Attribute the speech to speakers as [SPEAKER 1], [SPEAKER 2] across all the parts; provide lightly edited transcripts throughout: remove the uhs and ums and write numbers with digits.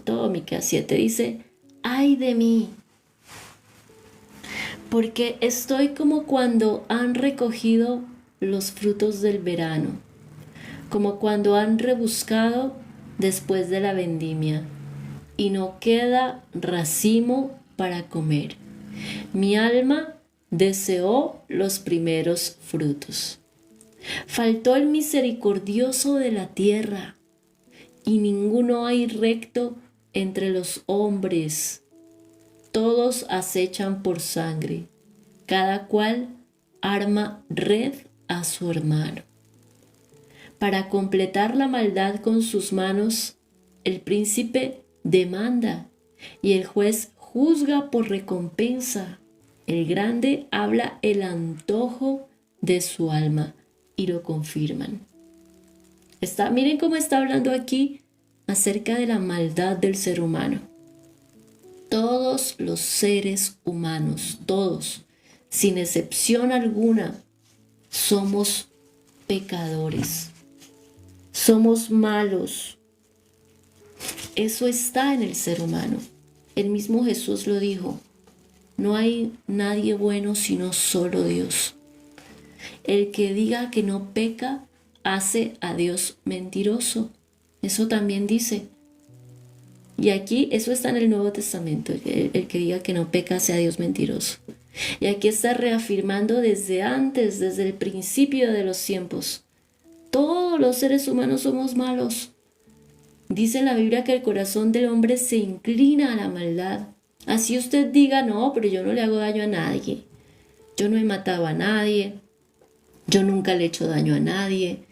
[SPEAKER 1] todo Miqueas 7 dice, ay de mí, porque estoy como cuando han recogido los frutos del verano, como cuando han rebuscado después de la vendimia, y no queda racimo para comer. Mi alma deseó los primeros frutos. Faltó el misericordioso de la tierra, y ninguno hay recto entre los hombres. Todos acechan por sangre, cada cual arma red a su hermano. Para completar la maldad con sus manos, el príncipe demanda y el juez juzga por recompensa. El grande habla el antojo de su alma y lo confirman. Miren cómo está hablando aquí acerca de la maldad del ser humano. Todos los seres humanos, todos, sin excepción alguna, somos pecadores. Somos malos. Eso está en el ser humano. El mismo Jesús lo dijo. No hay nadie bueno sino solo Dios. El que diga que no peca, hace a Dios mentiroso. Eso también dice. Y aquí, eso está en el Nuevo Testamento. El que diga que no peca, hace a Dios mentiroso. Y aquí está reafirmando desde antes, desde el principio de los tiempos. Todos los seres humanos somos malos. Dice la Biblia que el corazón del hombre se inclina a la maldad. Así usted diga, no, pero yo no le hago daño a nadie. Yo no he matado a nadie. Yo nunca le he hecho daño a nadie.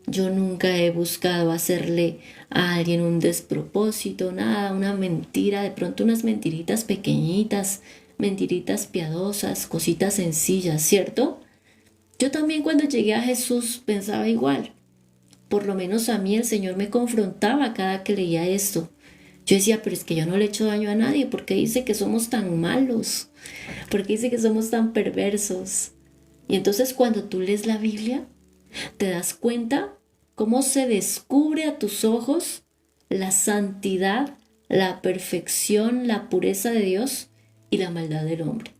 [SPEAKER 1] Yo nunca he buscado hacerle a alguien un despropósito, nada, una mentira, de pronto unas mentiritas pequeñitas, mentiritas piadosas, cositas sencillas, ¿cierto? Yo también cuando llegué a Jesús pensaba igual. Por lo menos a mí el Señor me confrontaba cada que leía esto. Yo decía, pero es que yo no le he hecho daño a nadie. ¿Por qué dice que somos tan malos? ¿Por qué dice que somos tan perversos? Y entonces cuando tú lees la Biblia, te das cuenta cómo se descubre a tus ojos la santidad, la perfección, la pureza de Dios y la maldad del hombre.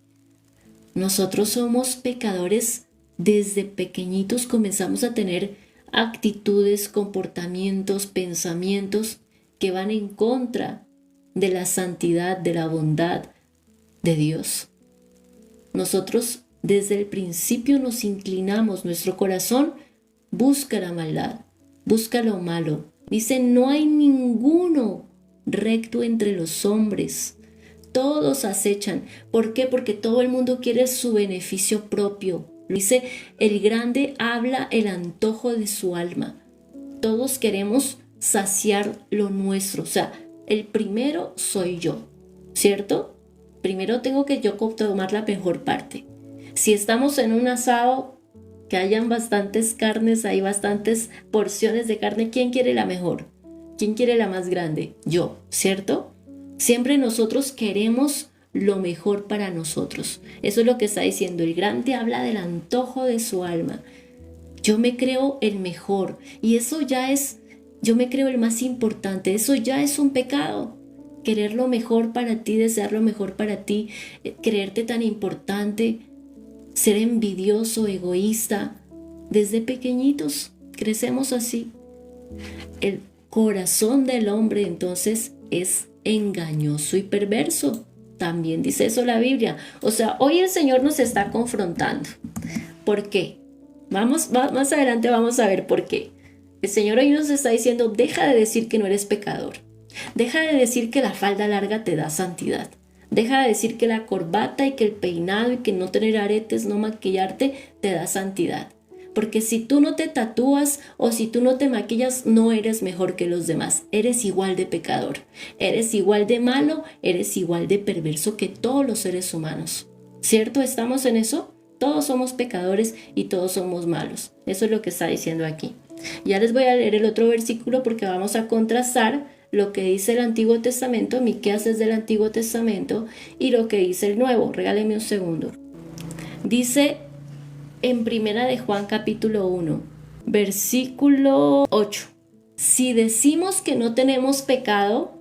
[SPEAKER 1] Nosotros somos pecadores desde pequeñitos, comenzamos a tener actitudes, comportamientos, pensamientos que van en contra de la santidad, de la bondad de Dios. Nosotros desde el principio nos inclinamos, nuestro corazón busca la maldad, busca lo malo. Dice, no hay ninguno recto entre los hombres. Todos acechan. ¿Por qué? Porque todo el mundo quiere su beneficio propio. Dice, el grande habla el antojo de su alma. Todos queremos saciar lo nuestro. O sea, el primero soy yo, ¿cierto? Primero tengo que yo tomar la mejor parte. Si estamos en un asado, que hayan bastantes carnes, hay bastantes porciones de carne, ¿quién quiere la mejor? ¿Quién quiere la más grande? Yo, ¿cierto? Siempre nosotros queremos lo mejor para nosotros. Eso es lo que está diciendo. El grande habla del antojo de su alma. Yo me creo el mejor y eso ya es, yo me creo el más importante. Eso ya es un pecado. Querer lo mejor para ti, desear lo mejor para ti, creerte tan importante, ser envidioso, egoísta. Desde pequeñitos crecemos así. El corazón del hombre entonces es engañoso y perverso. También dice eso la Biblia. O sea, hoy el Señor nos está confrontando. ¿Por qué? Más adelante vamos a ver por qué. El Señor hoy nos está diciendo, deja de decir que no eres pecador. Deja de decir que la falda larga te da santidad. Deja de decir que la corbata y que el peinado y que no tener aretes, no maquillarte, te da santidad. Porque si tú no te tatúas o si tú no te maquillas, no eres mejor que los demás. Eres igual de pecador. Eres igual de malo, eres igual de perverso que todos los seres humanos. ¿Cierto? ¿Estamos en eso? Todos somos pecadores y todos somos malos. Eso es lo que está diciendo aquí. Ya les voy a leer el otro versículo porque vamos a contrastar lo que dice el Antiguo Testamento, Miqueas es del Antiguo Testamento, y lo que dice el Nuevo. Regáleme un segundo. Dice en Primera de Juan capítulo 1, versículo 8. Si decimos que no tenemos pecado,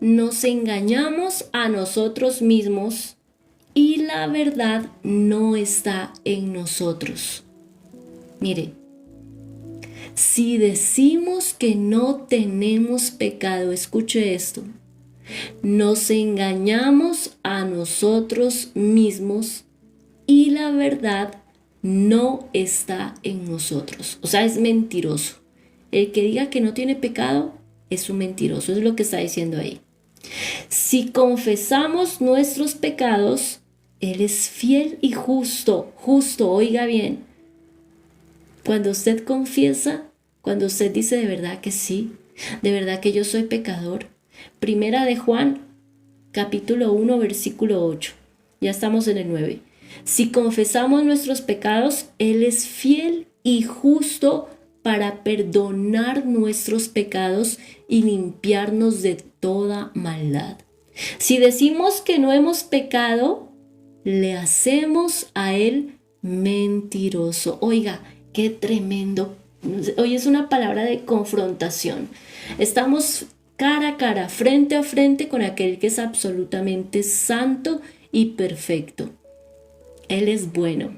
[SPEAKER 1] nos engañamos a nosotros mismos y la verdad no está en nosotros. Mire, si decimos que no tenemos pecado, escuche esto, nos engañamos a nosotros mismos y la verdad no está en nosotros. O sea, es mentiroso. El que diga que no tiene pecado es un mentiroso, es lo que está diciendo ahí. Si confesamos nuestros pecados, Él es fiel y justo, oiga bien. Cuando usted confiesa, cuando usted dice de verdad que sí, de verdad que yo soy pecador. Primera de Juan, capítulo 1, versículo 8. Ya estamos en el 9. Si confesamos nuestros pecados, Él es fiel y justo para perdonar nuestros pecados y limpiarnos de toda maldad. Si decimos que no hemos pecado, le hacemos a Él mentiroso. Oiga, qué tremendo. Hoy es una palabra de confrontación. Estamos cara a cara, frente a frente con aquel que es absolutamente santo y perfecto. Él es bueno.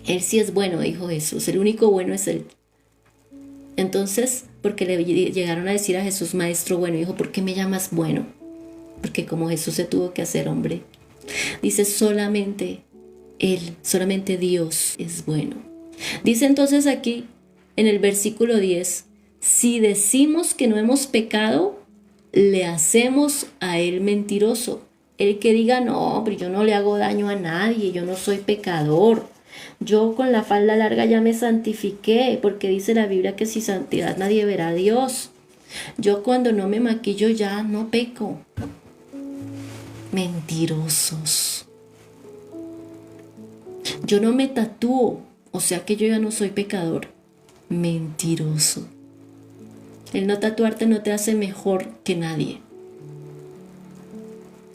[SPEAKER 1] Él sí es bueno, dijo Jesús. El único bueno es Él. Entonces, porque le llegaron a decir a Jesús, maestro bueno, dijo, ¿por qué me llamas bueno? Porque como Jesús se tuvo que hacer hombre. Dice, solamente Él, solamente Dios es bueno. Dice entonces aquí, en el versículo 10, si decimos que no hemos pecado, le hacemos a Él mentiroso. El que diga, no, pero yo no le hago daño a nadie, yo no soy pecador. Yo con la falda larga ya me santifiqué, porque dice la Biblia que sin santidad nadie verá a Dios. Yo cuando no me maquillo ya no peco. Mentirosos. Yo no me tatúo, o sea que yo ya no soy pecador. Mentiroso. El no tatuarte no te hace mejor que nadie.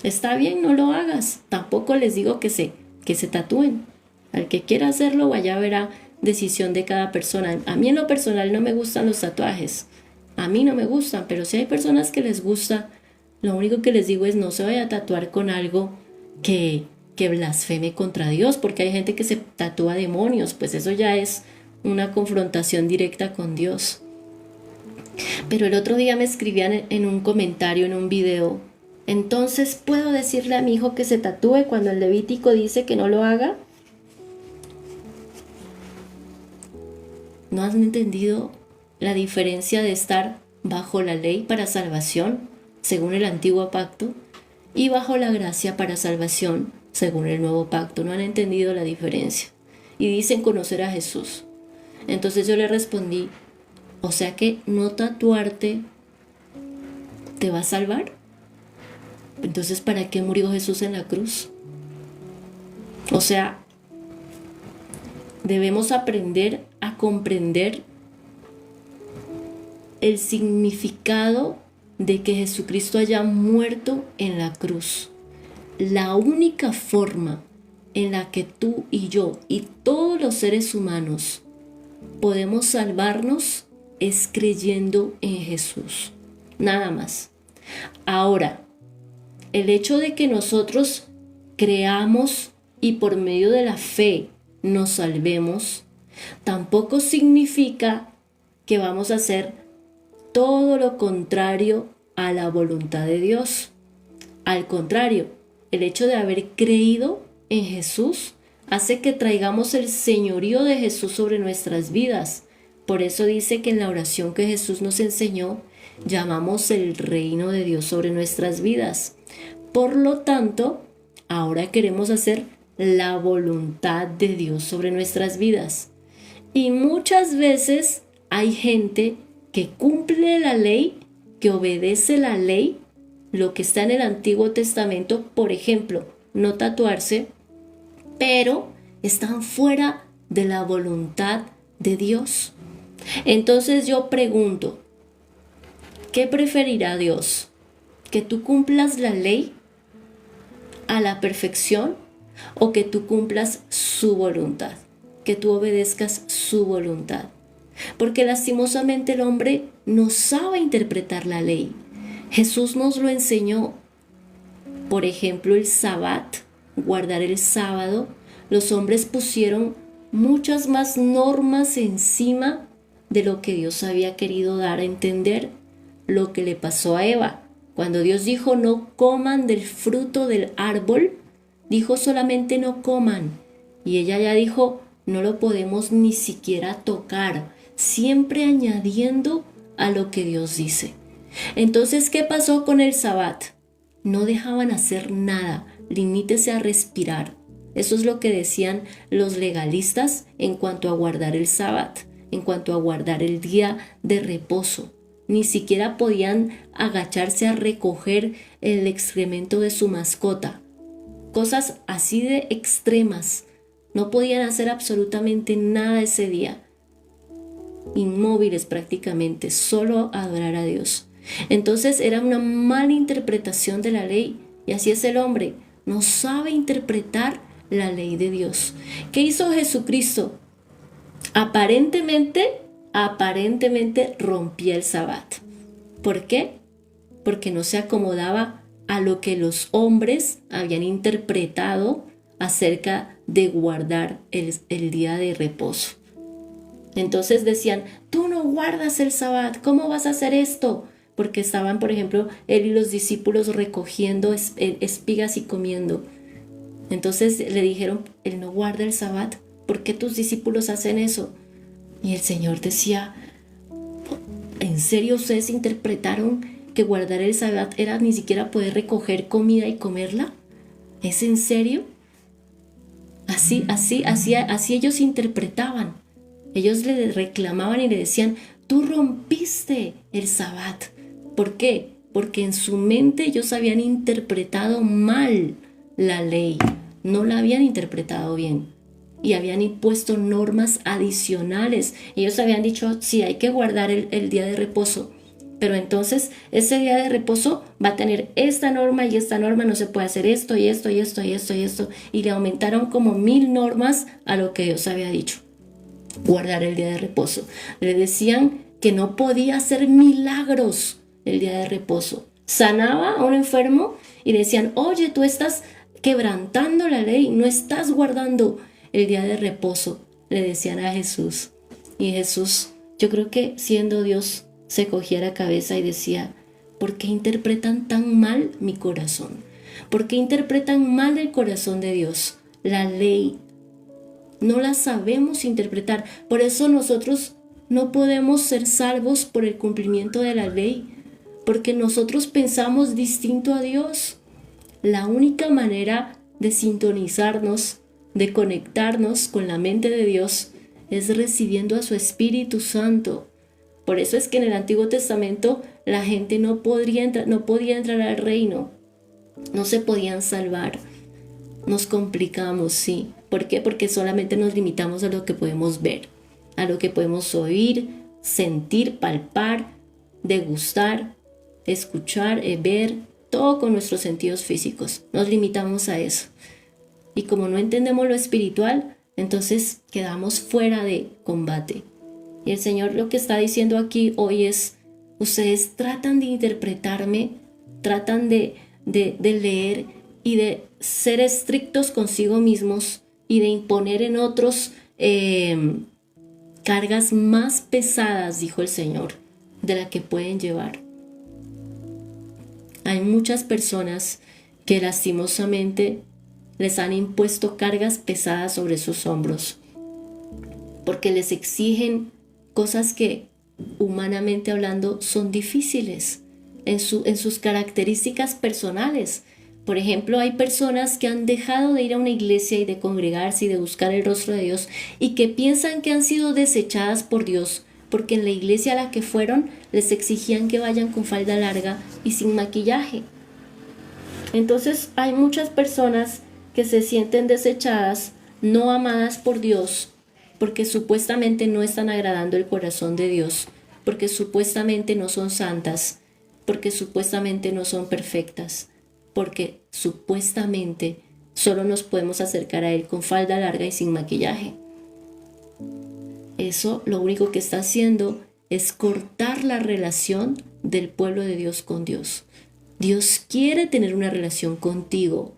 [SPEAKER 1] Está bien, no lo hagas. Tampoco les digo que se tatúen. Al que quiera hacerlo, allá verá decisión de cada persona. A mí en lo personal no me gustan los tatuajes. A mí no me gustan, pero si hay personas que les gusta, lo único que les digo es no se vaya a tatuar con algo que blasfeme contra Dios, porque hay gente que se tatúa demonios, pues eso ya es una confrontación directa con Dios. Pero el otro día me escribían en un comentario, en un video, entonces, ¿puedo decirle a mi hijo que se tatúe cuando el Levítico dice que no lo haga? ¿No han entendido la diferencia de estar bajo la ley para salvación, según el antiguo pacto, y bajo la gracia para salvación, según el nuevo pacto? No han entendido la diferencia. Y dicen conocer a Jesús. Entonces yo le respondí, o sea que no tatuarte te va a salvar. Entonces, ¿para qué murió Jesús en la cruz? O sea, debemos aprender a comprender el significado de que Jesucristo haya muerto en la cruz. La única forma en la que tú y yo y todos los seres humanos podemos salvarnos es creyendo en Jesús. Nada más. Ahora, el hecho de que nosotros creamos y por medio de la fe nos salvemos, tampoco significa que vamos a hacer todo lo contrario a la voluntad de Dios. Al contrario, el hecho de haber creído en Jesús hace que traigamos el señorío de Jesús sobre nuestras vidas. Por eso dice que en la oración que Jesús nos enseñó, llamamos el reino de Dios sobre nuestras vidas. Por lo tanto, ahora queremos hacer la voluntad de Dios sobre nuestras vidas. Y muchas veces hay gente que cumple la ley, que obedece la ley, lo que está en el Antiguo Testamento, por ejemplo, no tatuarse, pero están fuera de la voluntad de Dios. Entonces yo pregunto, ¿qué preferirá Dios? ¿Que tú cumplas la ley a la perfección o que tú cumplas su voluntad? Que tú obedezcas su voluntad. Porque lastimosamente el hombre no sabe interpretar la ley. Jesús nos lo enseñó. Por ejemplo, el Sabbat, guardar el sábado. Los hombres pusieron muchas más normas encima de lo que Dios había querido dar a entender. Lo que le pasó a Eva. Cuando Dios dijo no coman del fruto del árbol, dijo solamente no coman. Y ella ya dijo no lo podemos ni siquiera tocar, siempre añadiendo a lo que Dios dice. Entonces, ¿qué pasó con el Sabbat? No dejaban hacer nada, limítese a respirar. Eso es lo que decían los legalistas en cuanto a guardar el Sabbat, en cuanto a guardar el día de reposo. Ni siquiera podían agacharse a recoger el excremento de su mascota. Cosas así de extremas. No podían hacer absolutamente nada ese día. Inmóviles prácticamente, solo adorar a Dios. Entonces era una mala interpretación de la ley. Y así es el hombre, no sabe interpretar la ley de Dios. ¿Qué hizo Jesucristo? Aparentemente rompía el Sabbat. ¿Por qué? Porque no se acomodaba a lo que los hombres habían interpretado acerca de guardar el día de reposo. Entonces decían, tú no guardas el Sabbat, ¿cómo vas a hacer esto? Porque estaban, por ejemplo, él y los discípulos recogiendo espigas y comiendo. Entonces le dijeron, él no guarda el Sabbat, ¿por qué tus discípulos hacen eso? Y el Señor decía, ¿en serio ustedes interpretaron que guardar el Sabbat era ni siquiera poder recoger comida y comerla? ¿Es en serio? Así ellos interpretaban. Ellos le reclamaban y le decían, tú rompiste el Sabbat. ¿Por qué? Porque en su mente ellos habían interpretado mal la ley, no la habían interpretado bien y habían impuesto normas adicionales. Ellos habían dicho, sí, hay que guardar el día de reposo, pero entonces ese día de reposo va a tener esta norma y esta norma, no se puede hacer esto y esto y esto y esto y esto, y le aumentaron como 1000 normas a lo que Dios había dicho. Guardar el día de reposo. Le decían que no podía hacer milagros el día de reposo. Sanaba a un enfermo y le decían, oye, tú estás quebrantando la ley, no estás guardando el día de reposo, le decían a Jesús. Y Jesús, yo creo que siendo Dios, se cogía la cabeza y decía, ¿por qué interpretan tan mal mi corazón? ¿Por qué interpretan mal el corazón de Dios? La ley no la sabemos interpretar. Por eso nosotros no podemos ser salvos por el cumplimiento de la ley, porque nosotros pensamos distinto a Dios. La única manera de sintonizarnos, de conectarnos con la mente de Dios, es recibiendo a su Espíritu Santo. Por eso es que en el Antiguo Testamento la gente no podía entrar al reino, no se podían salvar. Nos complicamos, sí. ¿Por qué? Porque solamente nos limitamos a lo que podemos ver, a lo que podemos oír, sentir, palpar, degustar, escuchar, ver, todo con nuestros sentidos físicos. Nos limitamos a eso. Y como no entendemos lo espiritual, entonces quedamos fuera de combate. Y el Señor lo que está diciendo aquí hoy es, ustedes tratan de interpretarme, tratan de leer y de ser estrictos consigo mismos y de imponer en otros cargas más pesadas, dijo el Señor, de la que pueden llevar. Hay muchas personas que lastimosamente les han impuesto cargas pesadas sobre sus hombros, porque les exigen cosas que, humanamente hablando, son difíciles en sus características personales. Por ejemplo, hay personas que han dejado de ir a una iglesia y de congregarse y de buscar el rostro de Dios y que piensan que han sido desechadas por Dios porque en la iglesia a la que fueron les exigían que vayan con falda larga y sin maquillaje. Entonces hay muchas personas que se sienten desechadas, no amadas por Dios, porque supuestamente no están agradando el corazón de Dios, porque supuestamente no son santas, porque supuestamente no son perfectas, porque supuestamente solo nos podemos acercar a Él con falda larga y sin maquillaje. Eso lo único que está haciendo es cortar la relación del pueblo de Dios con Dios. Dios quiere tener una relación contigo.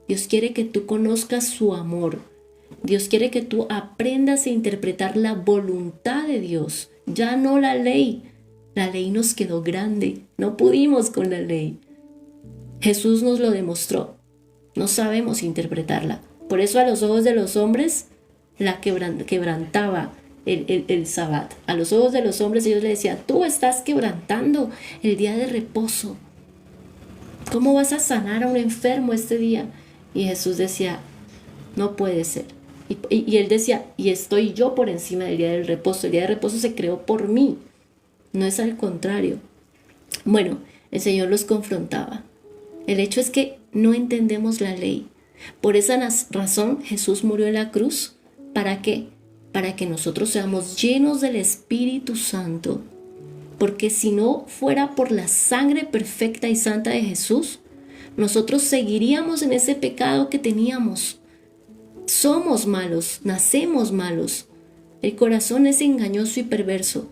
[SPEAKER 1] Dios quiere que tú conozcas su amor. Dios quiere que tú aprendas a interpretar la voluntad de Dios, ya no la ley. La ley nos quedó grande, no pudimos con la ley. Jesús nos lo demostró, no sabemos interpretarla. Por eso a los ojos de los hombres la quebrantaba el sabbat. A los ojos de los hombres ellos le decían, tú estás quebrantando el día de reposo. ¿Cómo vas a sanar a un enfermo este día? Y Jesús decía, no puede ser. Y él decía, y estoy yo por encima del día del reposo. El día de reposo se creó por mí, no es al contrario. Bueno, el Señor los confrontaba. El hecho es que no entendemos la ley. Por esa razón Jesús murió en la cruz. ¿Para qué? Para que nosotros seamos llenos del Espíritu Santo. Porque si no fuera por la sangre perfecta y santa de Jesús, nosotros seguiríamos en ese pecado que teníamos. Somos malos, nacemos malos. El corazón es engañoso y perverso.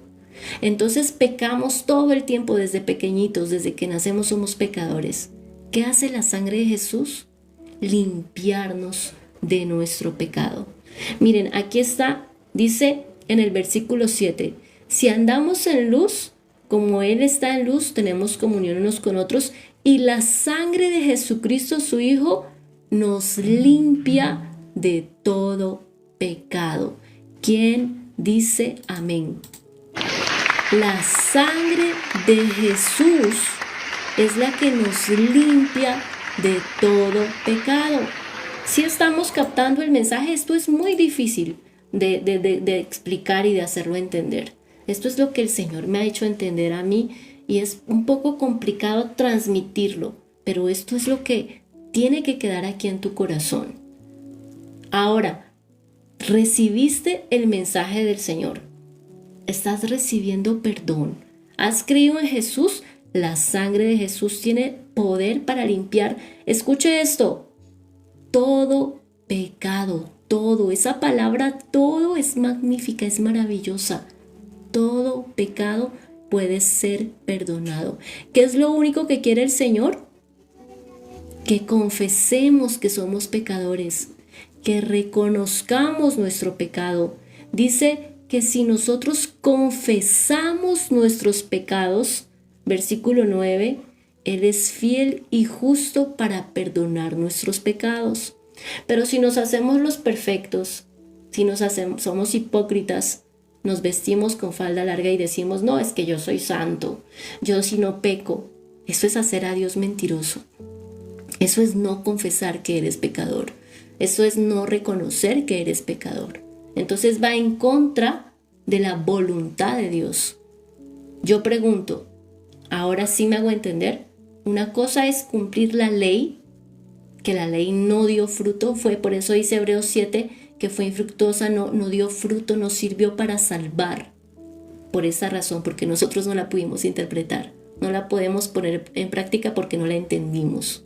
[SPEAKER 1] Entonces pecamos todo el tiempo desde pequeñitos, desde que nacemos somos pecadores. ¿Qué hace la sangre de Jesús? Limpiarnos de nuestro pecado. Miren, aquí está, dice en el versículo 7, si andamos en luz, como Él está en luz, tenemos comunión unos con otros, y la sangre de Jesucristo, su Hijo, nos limpia de todo pecado. ¿Quién dice amén? La sangre de Jesús es la que nos limpia de todo pecado. Si estamos captando el mensaje, esto es muy difícil de explicar y de hacerlo entender. Esto es lo que el Señor me ha hecho entender a mí y es un poco complicado transmitirlo, pero esto es lo que tiene que quedar aquí en tu corazón. Ahora, recibiste el mensaje del Señor. Estás recibiendo perdón. ¿Has creído en Jesús? La sangre de Jesús tiene poder para limpiar. Escuche esto. Todo pecado, todo. Esa palabra todo es magnífica, es maravillosa. Todo pecado puede ser perdonado. ¿Qué es lo único que quiere el Señor? Que confesemos que somos pecadores, que reconozcamos nuestro pecado. Dice que si nosotros confesamos nuestros pecados, versículo 9, Él es fiel y justo para perdonar nuestros pecados. Pero si nos hacemos los perfectos, somos hipócritas, nos vestimos con falda larga y decimos, no, es que yo soy santo, yo si no peco, eso es hacer a Dios mentiroso. Eso es no confesar que eres pecador. Eso es no reconocer que eres pecador. Entonces va en contra de la voluntad de Dios. Yo pregunto, ¿ahora sí me hago entender? Una cosa es cumplir la ley, que la ley no dio fruto, por eso dice Hebreos 7, que fue infructuosa, no dio fruto, no sirvió para salvar. Por esa razón, porque nosotros no la pudimos interpretar, no la podemos poner en práctica porque no la entendimos.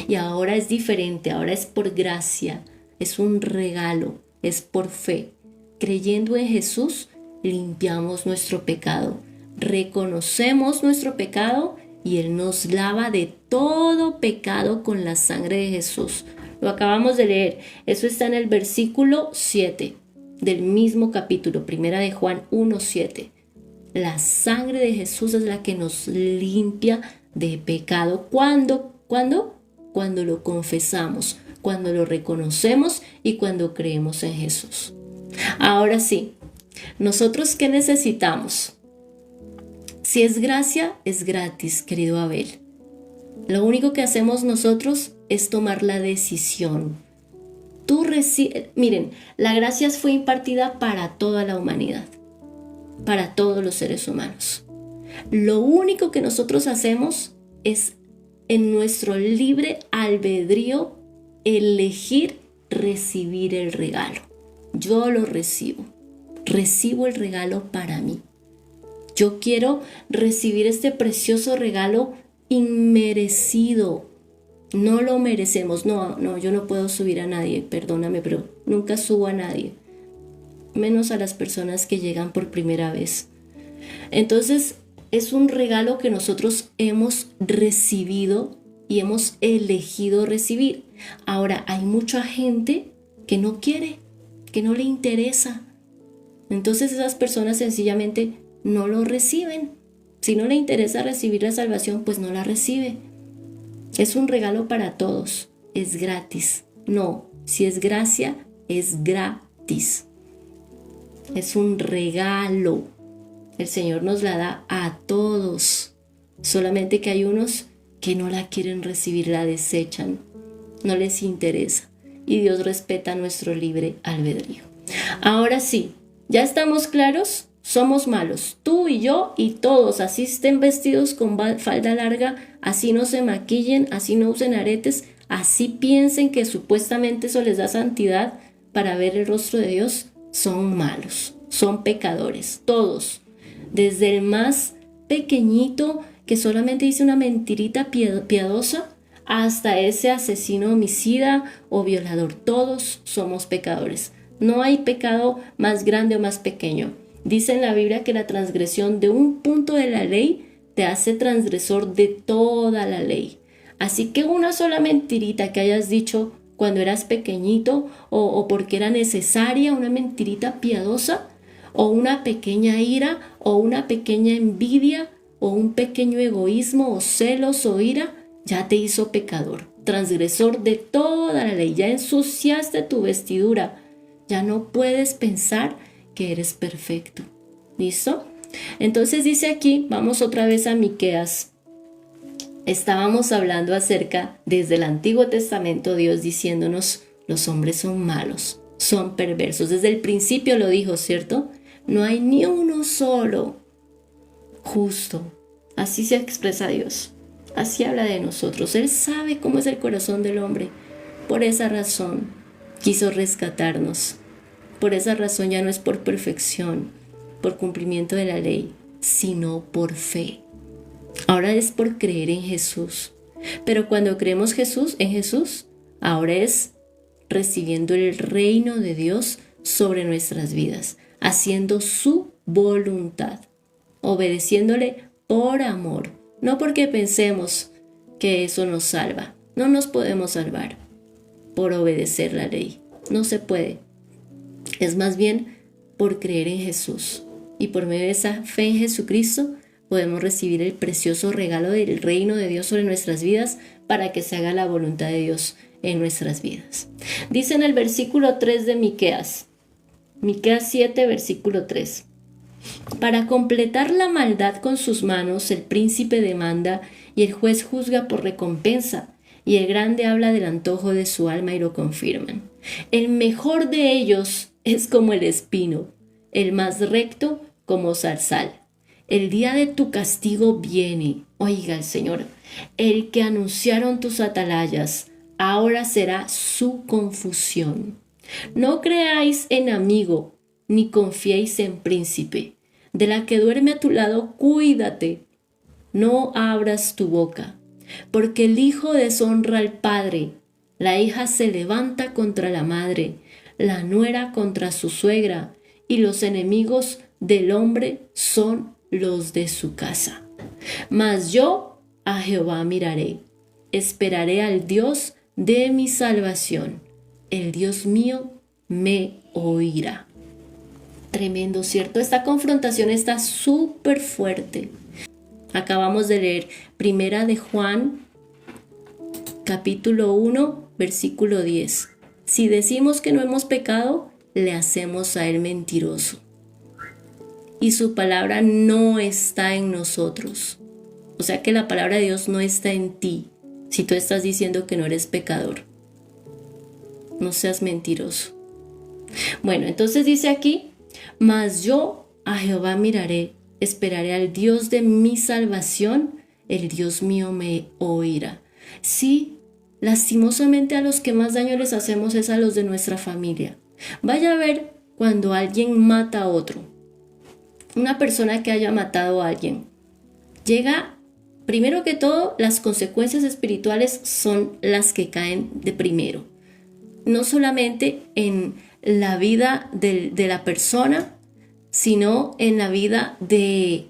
[SPEAKER 1] Y ahora es diferente, ahora es por gracia, es un regalo, es por fe. Creyendo en Jesús, limpiamos nuestro pecado, reconocemos nuestro pecado y Él nos lava de todo pecado con la sangre de Jesús. Lo acabamos de leer, eso está en el versículo 7 del mismo capítulo, primera de Juan 1:7. La sangre de Jesús es la que nos limpia de pecado. ¿Cuándo? Cuando lo confesamos, cuando lo reconocemos y cuando creemos en Jesús. Ahora sí, ¿nosotros qué necesitamos? Si es gracia, es gratis, querido Abel. Lo único que hacemos nosotros es tomar la decisión. Miren, la gracia fue impartida para toda la humanidad, para todos los seres humanos. Lo único que nosotros hacemos es en nuestro libre albedrío elegir recibir el regalo. Yo lo recibo el regalo para mí. Yo quiero recibir este precioso regalo inmerecido. No lo merecemos. No, yo no puedo subir a nadie, perdóname, pero nunca subo a nadie, menos a las personas que llegan por primera vez. Entonces, es un regalo que nosotros hemos recibido y hemos elegido recibir. Ahora, hay mucha gente que no quiere, que no le interesa. Entonces, esas personas sencillamente no lo reciben. Si no le interesa recibir la salvación, pues no la recibe. Es un regalo para todos. Es gratis. No, si es gracia, es gratis. Es un regalo. El Señor nos la da a todos. Solamente que hay unos que no la quieren recibir, la desechan. No les interesa. Y Dios respeta nuestro libre albedrío. Ahora sí, ¿ya estamos claros? Somos malos. Tú y yo y todos. Así estén vestidos con falda larga, así no se maquillen, así no usen aretes, así piensen que supuestamente eso les da santidad para ver el rostro de Dios. Son malos, son pecadores, todos. Desde el más pequeñito que solamente dice una mentirita piadosa hasta ese asesino homicida o violador. Todos somos pecadores. No hay pecado más grande o más pequeño. Dice en la Biblia que la transgresión de un punto de la ley te hace transgresor de toda la ley. Así que una sola mentirita que hayas dicho cuando eras pequeñito o porque era necesaria, una mentirita piadosa, o una pequeña ira, o una pequeña envidia, o un pequeño egoísmo, o celos, o ira, ya te hizo pecador, transgresor de toda la ley. Ya ensuciaste tu vestidura, ya no puedes pensar que eres perfecto. ¿Listo? Entonces dice aquí, vamos otra vez a Miqueas. Estábamos hablando acerca, desde el Antiguo Testamento, Dios diciéndonos, los hombres son malos, son perversos. Desde el principio lo dijo, ¿cierto? No hay ni uno solo justo. Así se expresa Dios. Así habla de nosotros. Él sabe cómo es el corazón del hombre. Por esa razón quiso rescatarnos. Por esa razón ya no es por perfección, por cumplimiento de la ley, sino por fe. Ahora es por creer en Jesús. Pero cuando creemos en Jesús, ahora es recibiendo el reino de Dios sobre nuestras vidas, haciendo su voluntad, obedeciéndole por amor, no porque pensemos que eso nos salva. No nos podemos salvar por obedecer la ley. No se puede. Es más bien por creer en Jesús. Y por medio de esa fe en Jesucristo podemos recibir el precioso regalo del reino de Dios sobre nuestras vidas para que se haga la voluntad de Dios en nuestras vidas. Dice en el versículo 3 de Miqueas 7, versículo 3. Para completar la maldad con sus manos, el príncipe demanda y el juez juzga por recompensa, y el grande habla del antojo de su alma y lo confirman. El mejor de ellos es como el espino, el más recto como zarzal. El día de tu castigo viene, oiga el Señor, el que anunciaron tus atalayas, ahora será su confusión. No creáis en amigo, ni confiéis en príncipe. De la que duerme a tu lado, cuídate. No abras tu boca, porque el hijo deshonra al padre, la hija se levanta contra la madre, la nuera contra su suegra, y los enemigos del hombre son los de su casa. Mas yo a Jehová miraré, esperaré al Dios de mi salvación. El Dios mío me oirá. Tremendo, ¿cierto? Esta confrontación está súper fuerte. Acabamos de leer Primera de Juan, capítulo 1, versículo 10. Si decimos que no hemos pecado, le hacemos a él mentiroso, y su palabra no está en nosotros. O sea que la palabra de Dios no está en ti, si tú estás diciendo que no eres pecador. No seas mentiroso. Bueno, entonces dice aquí, mas yo a Jehová miraré, esperaré al Dios de mi salvación, el Dios mío me oirá. Sí, lastimosamente a los que más daño les hacemos es a los de nuestra familia. Vaya a ver cuando alguien mata a otro, una persona que haya matado a alguien. Llega, primero que todo, las consecuencias espirituales son las que caen de primero. No solamente en la vida de la persona, sino en la vida de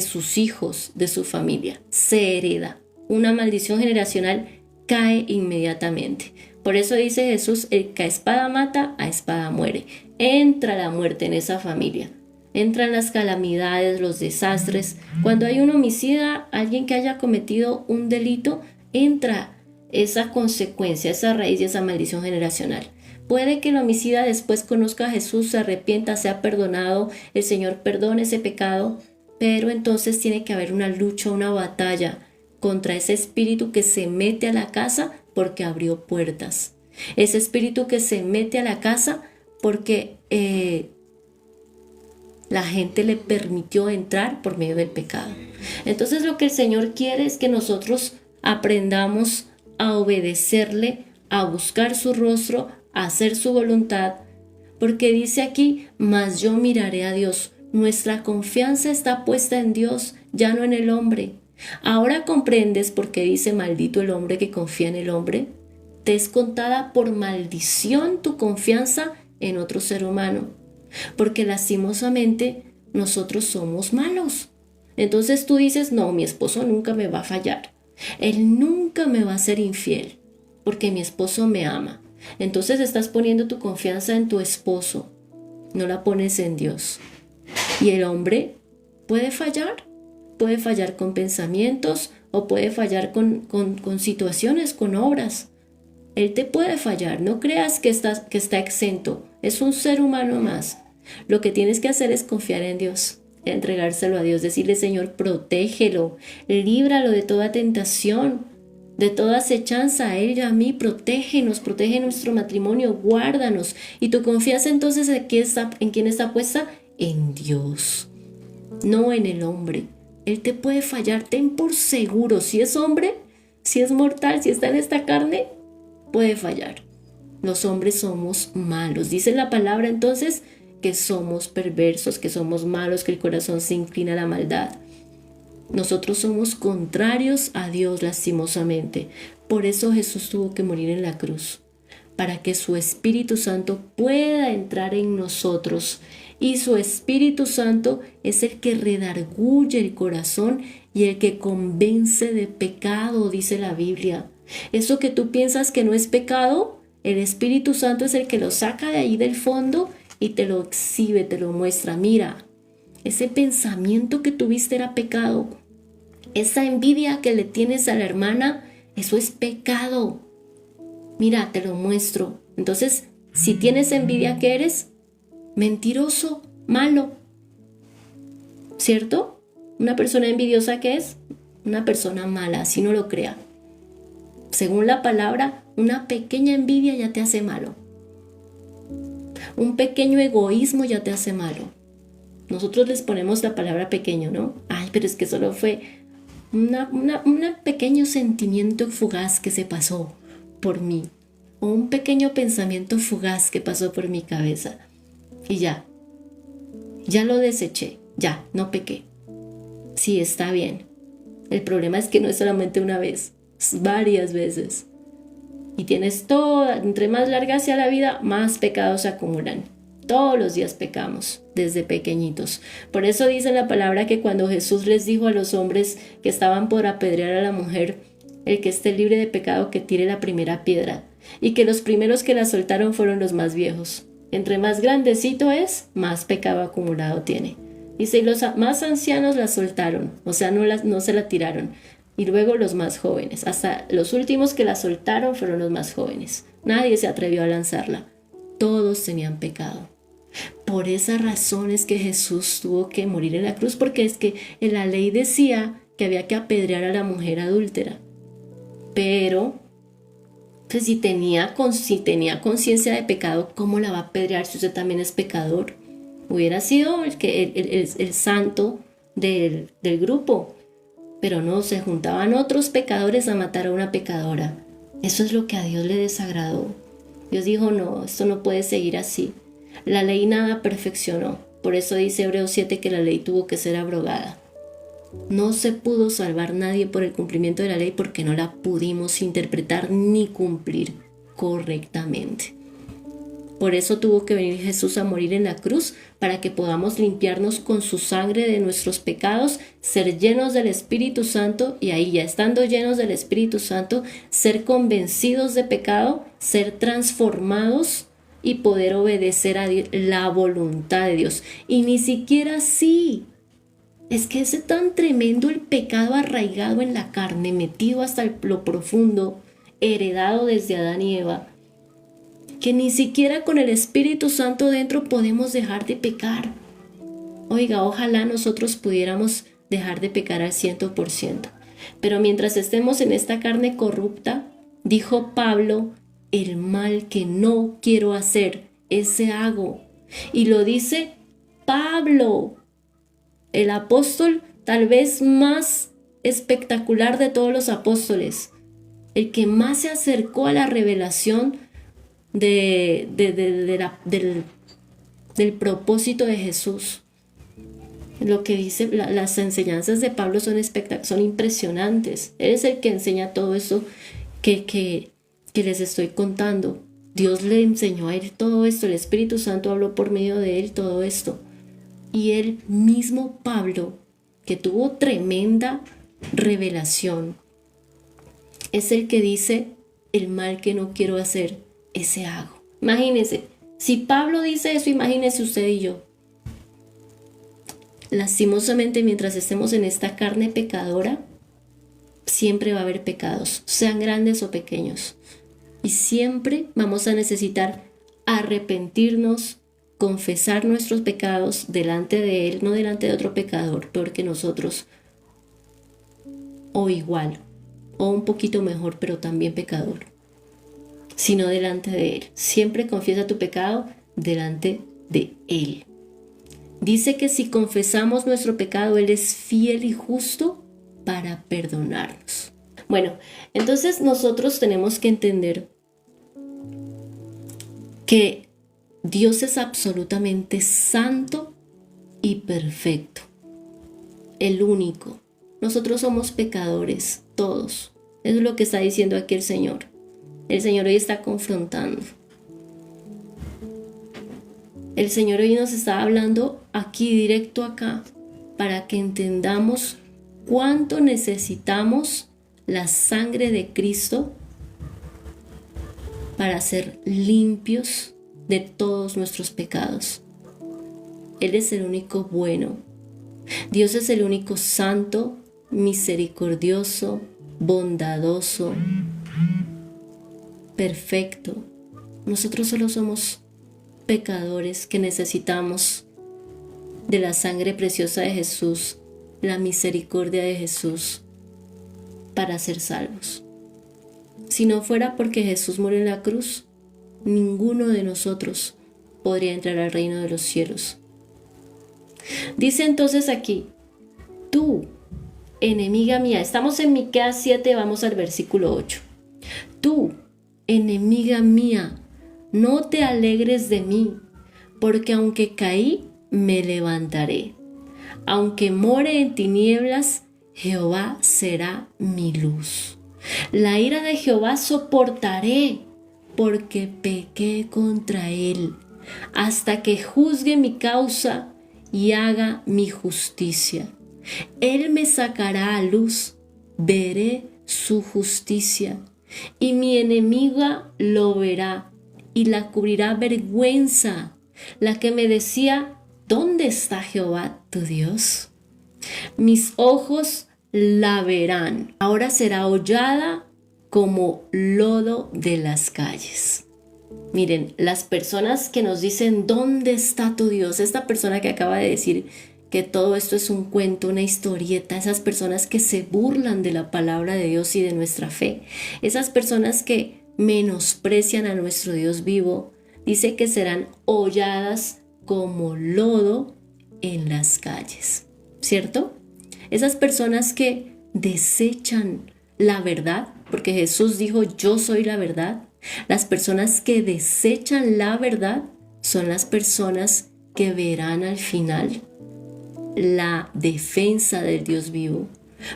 [SPEAKER 1] sus hijos, de su familia. Se hereda. Una maldición generacional cae inmediatamente. Por eso dice Jesús, el que a espada mata, a espada muere. Entra la muerte en esa familia. Entran las calamidades, los desastres. Cuando hay un homicida, alguien que haya cometido un delito, entra esa consecuencia, esa raíz y esa maldición generacional. Puede que el homicida después conozca a Jesús, se arrepienta, sea perdonado, el Señor perdone ese pecado, pero entonces tiene que haber una lucha, una batalla contra ese espíritu que se mete a la casa porque abrió puertas. Ese espíritu que se mete a la casa porque la gente le permitió entrar por medio del pecado. Entonces lo que el Señor quiere es que nosotros aprendamos a obedecerle, a buscar su rostro, a hacer su voluntad, porque dice aquí, mas yo miraré a Dios. Nuestra confianza está puesta en Dios, ya no en el hombre. Ahora comprendes por qué dice maldito el hombre que confía en el hombre. Te es contada por maldición tu confianza en otro ser humano, porque lastimosamente nosotros somos malos. Entonces tú dices, no, mi esposo nunca me va a fallar, él nunca me va a ser infiel, porque mi esposo me ama. Entonces estás poniendo tu confianza en tu esposo, no la pones en Dios. Y el hombre puede fallar con pensamientos o puede fallar con situaciones, con obras. Él te puede fallar, no creas que está exento, es un ser humano más. Lo que tienes que hacer es confiar en Dios, entregárselo a Dios, decirle, Señor, protégelo, líbralo de toda tentación, de toda acechanza, a él y a mí, protégenos, protege nuestro matrimonio, guárdanos. Y tu confianza entonces ¿en quién está puesta? En Dios, no en el hombre. Él te puede fallar, ten por seguro, si es hombre, si es mortal, si está en esta carne, puede fallar. Los hombres somos malos. Dice la palabra entonces que somos perversos, que somos malos, que el corazón se inclina a la maldad. Nosotros somos contrarios a Dios lastimosamente. Por eso Jesús tuvo que morir en la cruz, para que su Espíritu Santo pueda entrar en nosotros. Y su Espíritu Santo es el que redarguye el corazón y el que convence de pecado, dice la Biblia. Eso que tú piensas que no es pecado, el Espíritu Santo es el que lo saca de ahí del fondo y te lo exhibe, te lo muestra. Mira, ese pensamiento que tuviste era pecado. Esa envidia que le tienes a la hermana, eso es pecado. Mira, te lo muestro. Entonces, si tienes envidia, ¿qué eres? Mentiroso, malo. ¿Cierto? Una persona envidiosa, ¿qué es? Una persona mala, así no lo crea. Según la palabra, una pequeña envidia ya te hace malo. Un pequeño egoísmo ya te hace malo. Nosotros les ponemos la palabra pequeño, ¿no? Ay, pero es que solo fue un pequeño sentimiento fugaz que se pasó por mí. O un pequeño pensamiento fugaz que pasó por mi cabeza. Y ya lo deseché, ya, no pequé. Sí, está bien. El problema es que no es solamente una vez, es varias veces. Y tienes entre más larga sea la vida, más pecados se acumulan. Todos los días pecamos, desde pequeñitos. Por eso dice la palabra que cuando Jesús les dijo a los hombres que estaban por apedrear a la mujer, el que esté libre de pecado que tire la primera piedra, y que los primeros que la soltaron fueron los más viejos. Entre más grandecito es, más pecado acumulado tiene. Dice, y los más ancianos la soltaron, o sea, no se la tiraron. Y luego los más jóvenes, hasta los últimos que la soltaron fueron los más jóvenes. Nadie se atrevió a lanzarla. Todos tenían pecado. Por esa razón es que Jesús tuvo que morir en la cruz, porque es que en la ley decía que había que apedrear a la mujer adúltera. Pero pues si tenía conciencia de pecado, ¿cómo la va a apedrear si usted también es pecador? Hubiera sido el santo del grupo. Pero no, se juntaban otros pecadores a matar a una pecadora. Eso es lo que a Dios le desagradó. Dios dijo, no, esto no puede seguir así. La ley nada perfeccionó. Por eso dice Hebreos 7 que la ley tuvo que ser abrogada. No se pudo salvar nadie por el cumplimiento de la ley porque no la pudimos interpretar ni cumplir correctamente. Por eso tuvo que venir Jesús a morir en la cruz, para que podamos limpiarnos con su sangre de nuestros pecados, ser llenos del Espíritu Santo y ahí ya estando llenos del Espíritu Santo, ser convencidos de pecado, ser transformados y poder obedecer a la voluntad de Dios. Y ni siquiera así. Es que es tan tremendo el pecado arraigado en la carne, metido hasta lo profundo, heredado desde Adán y Eva, que ni siquiera con el Espíritu Santo dentro podemos dejar de pecar. Oiga, ojalá nosotros pudiéramos dejar de pecar al 100%. Pero mientras estemos en esta carne corrupta, dijo Pablo, el mal que no quiero hacer, ese hago. Y lo dice Pablo, el apóstol tal vez más espectacular de todos los apóstoles, el que más se acercó a la revelación del propósito de Jesús. Lo que dice, las enseñanzas de Pablo son impresionantes. Él es el que enseña todo eso que les estoy contando. Dios le enseñó a él todo esto, el Espíritu Santo habló por medio de él todo esto. Y él mismo, Pablo, que tuvo tremenda revelación, es el que dice, el mal que no quiero hacer, ese hago. Imagínense, si Pablo dice eso, imagínense usted y yo. Lastimosamente, mientras estemos en esta carne pecadora, siempre va a haber pecados, sean grandes o pequeños. Y siempre vamos a necesitar arrepentirnos, confesar nuestros pecados delante de Él, no delante de otro pecador, peor que nosotros, o igual, o un poquito mejor, pero también pecador, sino delante de Él. Siempre confiesa tu pecado delante de Él. Dice que si confesamos nuestro pecado, Él es fiel y justo para perdonarnos. Bueno, entonces nosotros tenemos que entender que Dios es absolutamente santo y perfecto, el único. Nosotros somos pecadores, todos. Eso es lo que está diciendo aquí el Señor. El Señor hoy está confrontando. El Señor hoy nos está hablando aquí, directo acá, para que entendamos cuánto necesitamos la sangre de Cristo para ser limpios de todos nuestros pecados. Él es el único bueno. Dios es el único santo, misericordioso, bondadoso, perfecto. Nosotros solo somos pecadores que necesitamos de la sangre preciosa de Jesús, la misericordia de Jesús para ser salvos. Si no fuera porque Jesús murió en la cruz, ninguno de nosotros podría entrar al reino de los cielos. Dice entonces aquí, tú, enemiga mía, estamos en Miqueas 7, vamos al versículo 8. Tú, enemiga mía, no te alegres de mí, porque aunque caí, me levantaré. Aunque more en tinieblas, Jehová será mi luz. La ira de Jehová soportaré, porque pequé contra él, hasta que juzgue mi causa y haga mi justicia. Él me sacará a luz, veré su justicia, y mi enemiga lo verá, y la cubrirá vergüenza, la que me decía, ¿dónde está Jehová tu Dios? Mis ojos la verán. Ahora será hollada como lodo de las calles. Miren, las personas que nos dicen, ¿dónde está tu Dios? Esta persona que acaba de decir que todo esto es un cuento, una historieta, esas personas que se burlan de la palabra de Dios y de nuestra fe, esas personas que menosprecian a nuestro Dios vivo, dice que serán holladas como lodo en las calles, ¿cierto? Esas personas que desechan la verdad, porque Jesús dijo, yo soy la verdad. Las personas que desechan la verdad son las personas que verán al final la defensa del Dios vivo,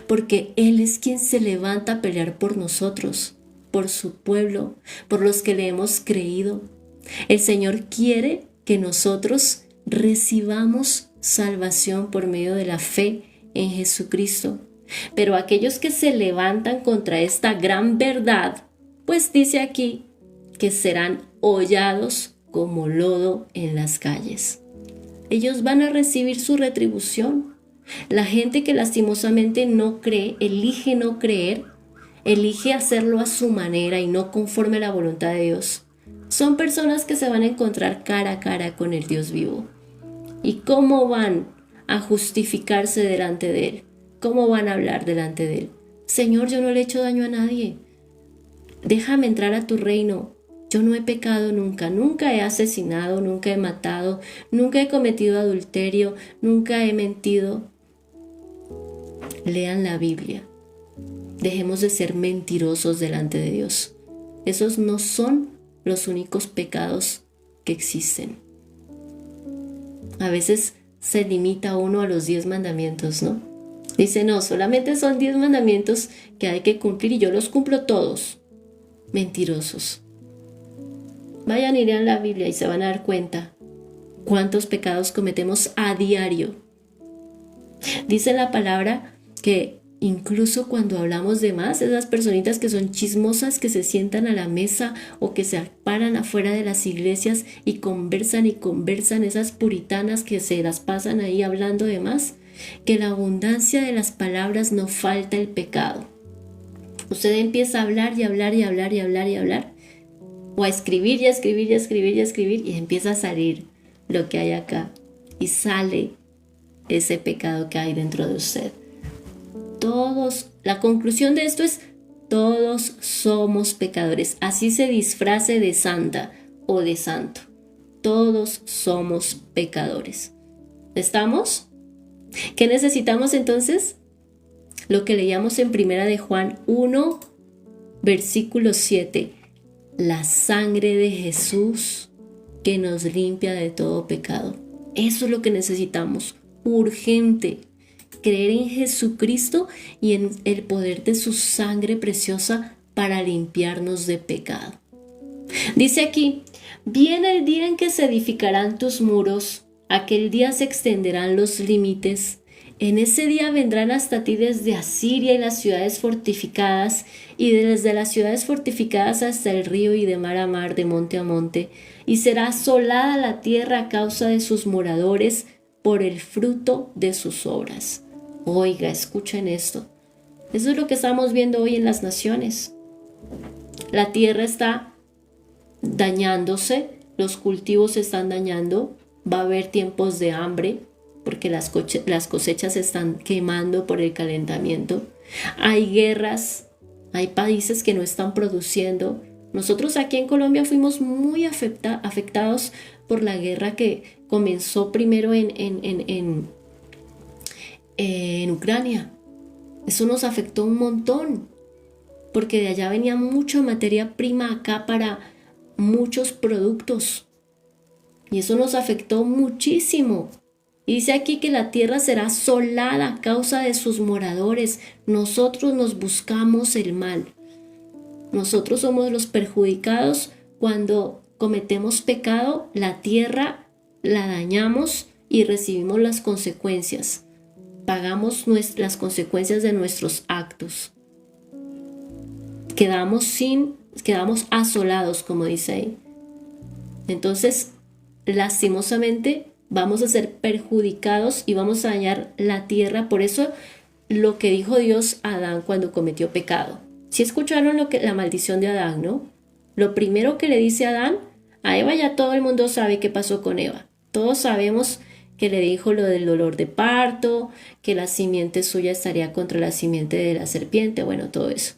[SPEAKER 1] porque Él es quien se levanta a pelear por nosotros, por su pueblo, por los que le hemos creído. El Señor quiere que nosotros recibamos salvación por medio de la fe en Jesucristo. Pero aquellos que se levantan contra esta gran verdad, pues dice aquí que serán hollados como lodo en las calles. Ellos van a recibir su retribución. La gente que lastimosamente no cree, elige no creer, elige hacerlo a su manera y no conforme a la voluntad de Dios. Son personas que se van a encontrar cara a cara con el Dios vivo. ¿Y cómo van a justificarse delante de Él? ¿Cómo van a hablar delante de Él? Señor, yo no le he hecho daño a nadie. Déjame entrar a tu reino. Yo no he pecado nunca, nunca he asesinado, nunca he matado, nunca he cometido adulterio, nunca he mentido. Lean la Biblia. Dejemos de ser mentirosos delante de Dios. Esos no son los únicos pecados que existen. A veces se limita uno a los 10 mandamientos, ¿no? Dice, no, solamente son 10 mandamientos que hay que cumplir y yo los cumplo todos. Mentirosos. Vayan y lean la Biblia y se van a dar cuenta cuántos pecados cometemos a diario. Dice la palabra que incluso cuando hablamos de más, esas personitas que son chismosas, que se sientan a la mesa o que se paran afuera de las iglesias y conversan, esas puritanas que se las pasan ahí hablando de más, que la abundancia de las palabras no falta el pecado. Usted empieza a hablar y hablar y hablar y hablar y hablar, o a escribir y a escribir y a escribir y a escribir, y empieza a salir lo que hay acá, y sale ese pecado que hay dentro de usted. Todos, la conclusión de esto es, todos somos pecadores, así se disfrace de santa o de santo. Todos somos pecadores. ¿Estamos? ¿Qué necesitamos entonces? Lo que leíamos en 1 de Juan 1, versículo 7. La sangre de Jesús que nos limpia de todo pecado. Eso es lo que necesitamos, urgente. Creer en Jesucristo y en el poder de su sangre preciosa para limpiarnos de pecado. Dice aquí, viene el día en que se edificarán tus muros, aquel día se extenderán los límites. En ese día vendrán hasta ti desde Asiria y las ciudades fortificadas, y desde las ciudades fortificadas hasta el río y de mar a mar, de monte a monte, y será asolada la tierra a causa de sus moradores por el fruto de sus obras. Oiga, escuchen esto. Eso es lo que estamos viendo hoy en las naciones. La tierra está dañándose, los cultivos se están dañando, va a haber tiempos de hambre, porque las cosechas se están quemando por el calentamiento. Hay guerras, hay países que no están produciendo. Nosotros aquí en Colombia fuimos muy afectados por la guerra que comenzó primero en Ucrania. Eso nos afectó un montón, porque de allá venía mucha materia prima acá para muchos productos. Y eso nos afectó muchísimo. Y dice aquí que la tierra será asolada a causa de sus moradores. Nosotros nos buscamos el mal. Nosotros somos los perjudicados cuando cometemos pecado. La tierra la dañamos y recibimos las consecuencias. Pagamos las consecuencias de nuestros actos. Quedamos asolados, como dice ahí. Entonces, lastimosamente, vamos a ser perjudicados y vamos a dañar la tierra. Por eso lo que dijo Dios a Adán cuando cometió pecado. Si escucharon la maldición de Adán, ¿no? Lo primero que le dice a Adán, a Eva ya todo el mundo sabe qué pasó con Eva. Todos sabemos que le dijo lo del dolor de parto, que la simiente suya estaría contra la simiente de la serpiente, bueno, todo eso.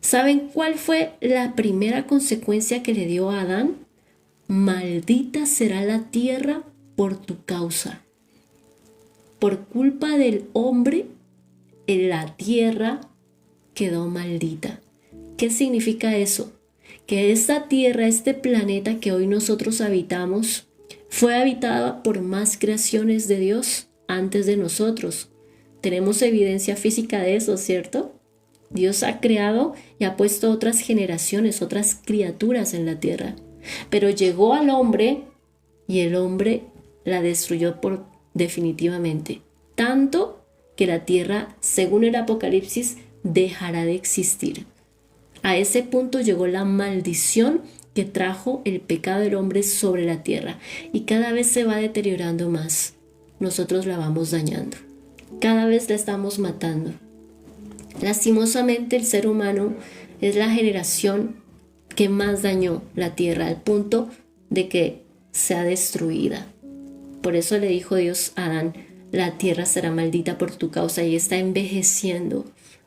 [SPEAKER 1] ¿Saben cuál fue la primera consecuencia que le dio a Adán? Maldita será la tierra por tu causa. Por culpa del hombre, la tierra quedó maldita. ¿Qué significa eso? Que esta tierra, este planeta que hoy nosotros habitamos, fue habitada por más creaciones de Dios antes de nosotros. Tenemos evidencia física de eso, ¿cierto? Dios ha creado y ha puesto otras generaciones, otras criaturas en la tierra. Pero llegó al hombre y el hombre la destruyó definitivamente. Tanto que la tierra, según el Apocalipsis, dejará de existir. A ese punto llegó la maldición que trajo el pecado del hombre sobre la tierra y cada vez se va deteriorando más. Nosotros la vamos dañando. Cada vez la estamos matando. Lastimosamente el ser humano es la generación que más dañó la tierra al punto de que sea destruida. Por eso le dijo Dios a Adán, la tierra será maldita por tu causa y está envejeciendo.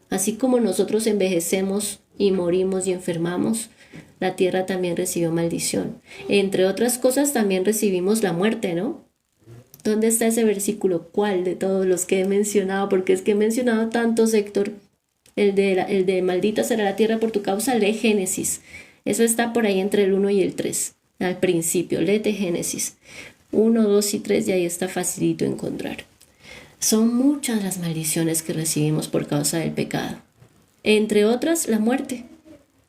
[SPEAKER 1] Así como nosotros envejecemos y morimos y enfermamos, la tierra también recibió maldición. Entre otras cosas también recibimos la muerte, ¿no? ¿Dónde está ese versículo? ¿Cuál de todos los que he mencionado? Porque es que he mencionado tantos, Héctor. El de maldita será la tierra por tu causa, lee Génesis. Eso está por ahí entre el 1 y el 3. Al principio, léete Génesis. 1, 2 y 3 y ahí está facilito encontrar. Son muchas las maldiciones que recibimos por causa del pecado. Entre otras, la muerte.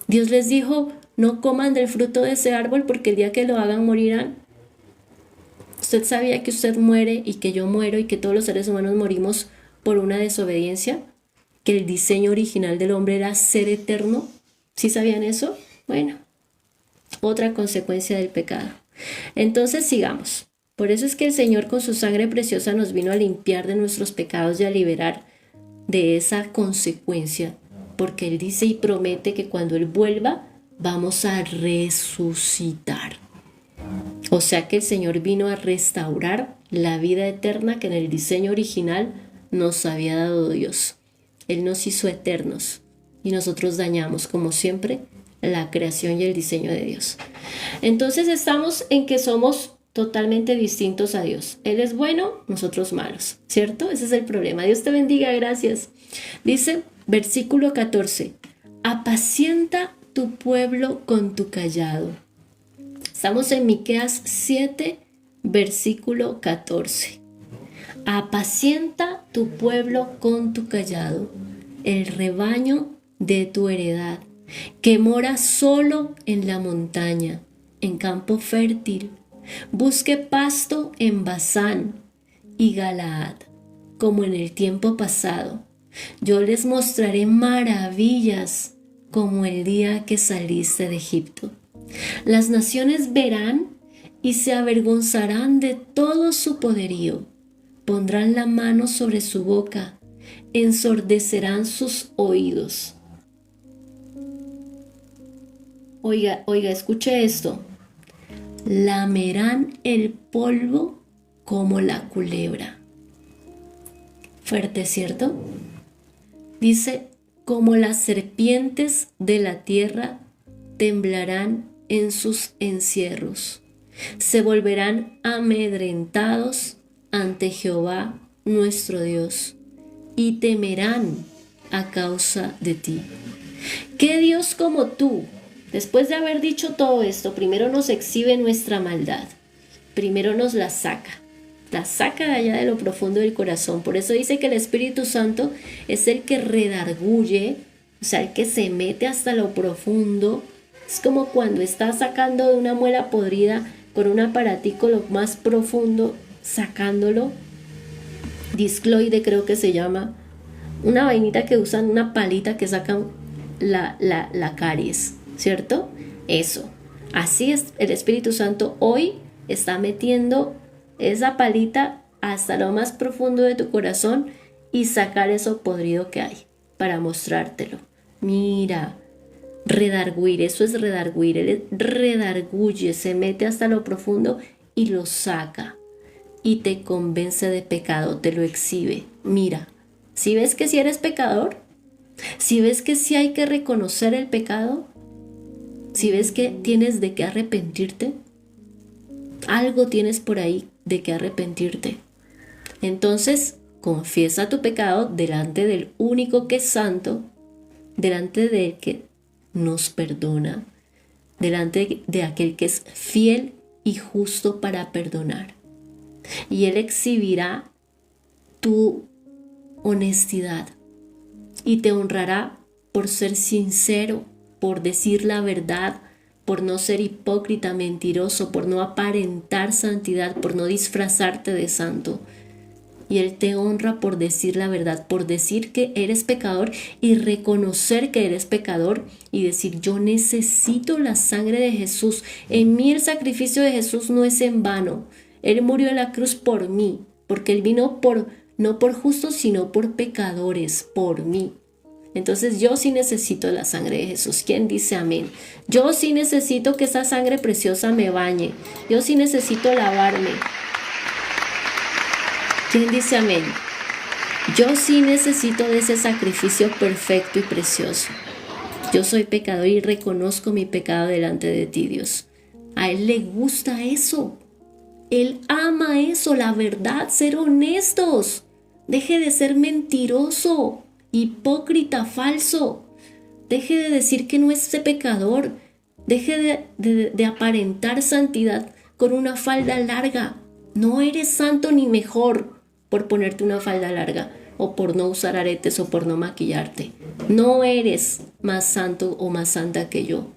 [SPEAKER 1] Dios les dijo, no coman del fruto de ese árbol porque el día que lo hagan morirán. ¿Usted sabía que usted muere y que yo muero y que todos los seres humanos morimos por una desobediencia? ¿Que el diseño original del hombre era ser eterno? ¿Sí sabían eso? Bueno, otra consecuencia del pecado. Entonces sigamos. Por eso es que el Señor con su sangre preciosa nos vino a limpiar de nuestros pecados y a liberar de esa consecuencia. Porque Él dice y promete que cuando Él vuelva, vamos a resucitar. O sea que el Señor vino a restaurar la vida eterna que en el diseño original nos había dado Dios. Él nos hizo eternos y nosotros dañamos, como siempre, la creación y el diseño de Dios. Entonces estamos en que somos totalmente distintos a Dios. Él es bueno, nosotros malos, ¿cierto? Ese es el problema. Dios te bendiga, gracias. Dice, versículo 14, apacienta tu pueblo con tu callado. Estamos en Miqueas 7, versículo 14. Apacienta tu pueblo con tu callado, el rebaño de tu heredad, que mora solo en la montaña, en campo fértil. Busque pasto en Basán y Galaad, como en el tiempo pasado. Yo les mostraré maravillas, como el día que saliste de Egipto. Las naciones verán y se avergonzarán de todo su poderío. Pondrán la mano sobre su boca, ensordecerán sus oídos. Oiga, escuche esto. Lamerán el polvo como la culebra. Fuerte, ¿cierto? Dice, como las serpientes de la tierra temblarán en sus encierros. Se volverán amedrentados ante Jehová nuestro Dios y temerán a causa de ti. ¿Qué Dios como tú? Después de haber dicho todo esto, primero nos exhibe nuestra maldad, primero nos la saca de allá de lo profundo del corazón. Por eso dice que el Espíritu Santo es el que redarguye, o sea, el que se mete hasta lo profundo. Es como cuando estás sacando de una muela podrida con un aparatico lo más profundo, sacándolo. Discloide creo que se llama. Una vainita que usan, una palita que sacan la caries, ¿cierto? Eso. Así es, el Espíritu Santo hoy está metiendo esa palita hasta lo más profundo de tu corazón y sacar eso podrido que hay para mostrártelo. Mira, redarguir, eso es redarguir. Él redarguye, se mete hasta lo profundo y lo saca y te convence de pecado, te lo exhibe. Mira, si ves que si eres pecador, si ves que si hay que reconocer el pecado, si ves que tienes de qué arrepentirte, algo tienes por ahí de qué arrepentirte. Entonces, confiesa tu pecado delante del único que es santo, delante del que nos perdona, delante de aquel que es fiel y justo para perdonar. Y Él exhibirá tu honestidad y te honrará por ser sincero, por decir la verdad, por no ser hipócrita, mentiroso, por no aparentar santidad, por no disfrazarte de santo. Y Él te honra por decir la verdad, por decir que eres pecador y reconocer que eres pecador y decir, yo necesito la sangre de Jesús. En mí el sacrificio de Jesús no es en vano. Él murió en la cruz por mí, porque Él vino no por justos, sino por pecadores, por mí. Entonces yo sí necesito la sangre de Jesús. ¿Quién dice amén? Yo sí necesito que esa sangre preciosa me bañe. Yo sí necesito lavarme. ¿Quién dice amén? Yo sí necesito de ese sacrificio perfecto y precioso. Yo soy pecador y reconozco mi pecado delante de ti, Dios. A Él le gusta eso. Él ama eso, la verdad, ser honestos. Deje de ser mentiroso, hipócrita, falso. Deje de decir que no es pecador. Deje de aparentar santidad con una falda larga. No eres santo ni mejor por ponerte una falda larga o por no usar aretes o por no maquillarte. No eres más santo o más santa que yo.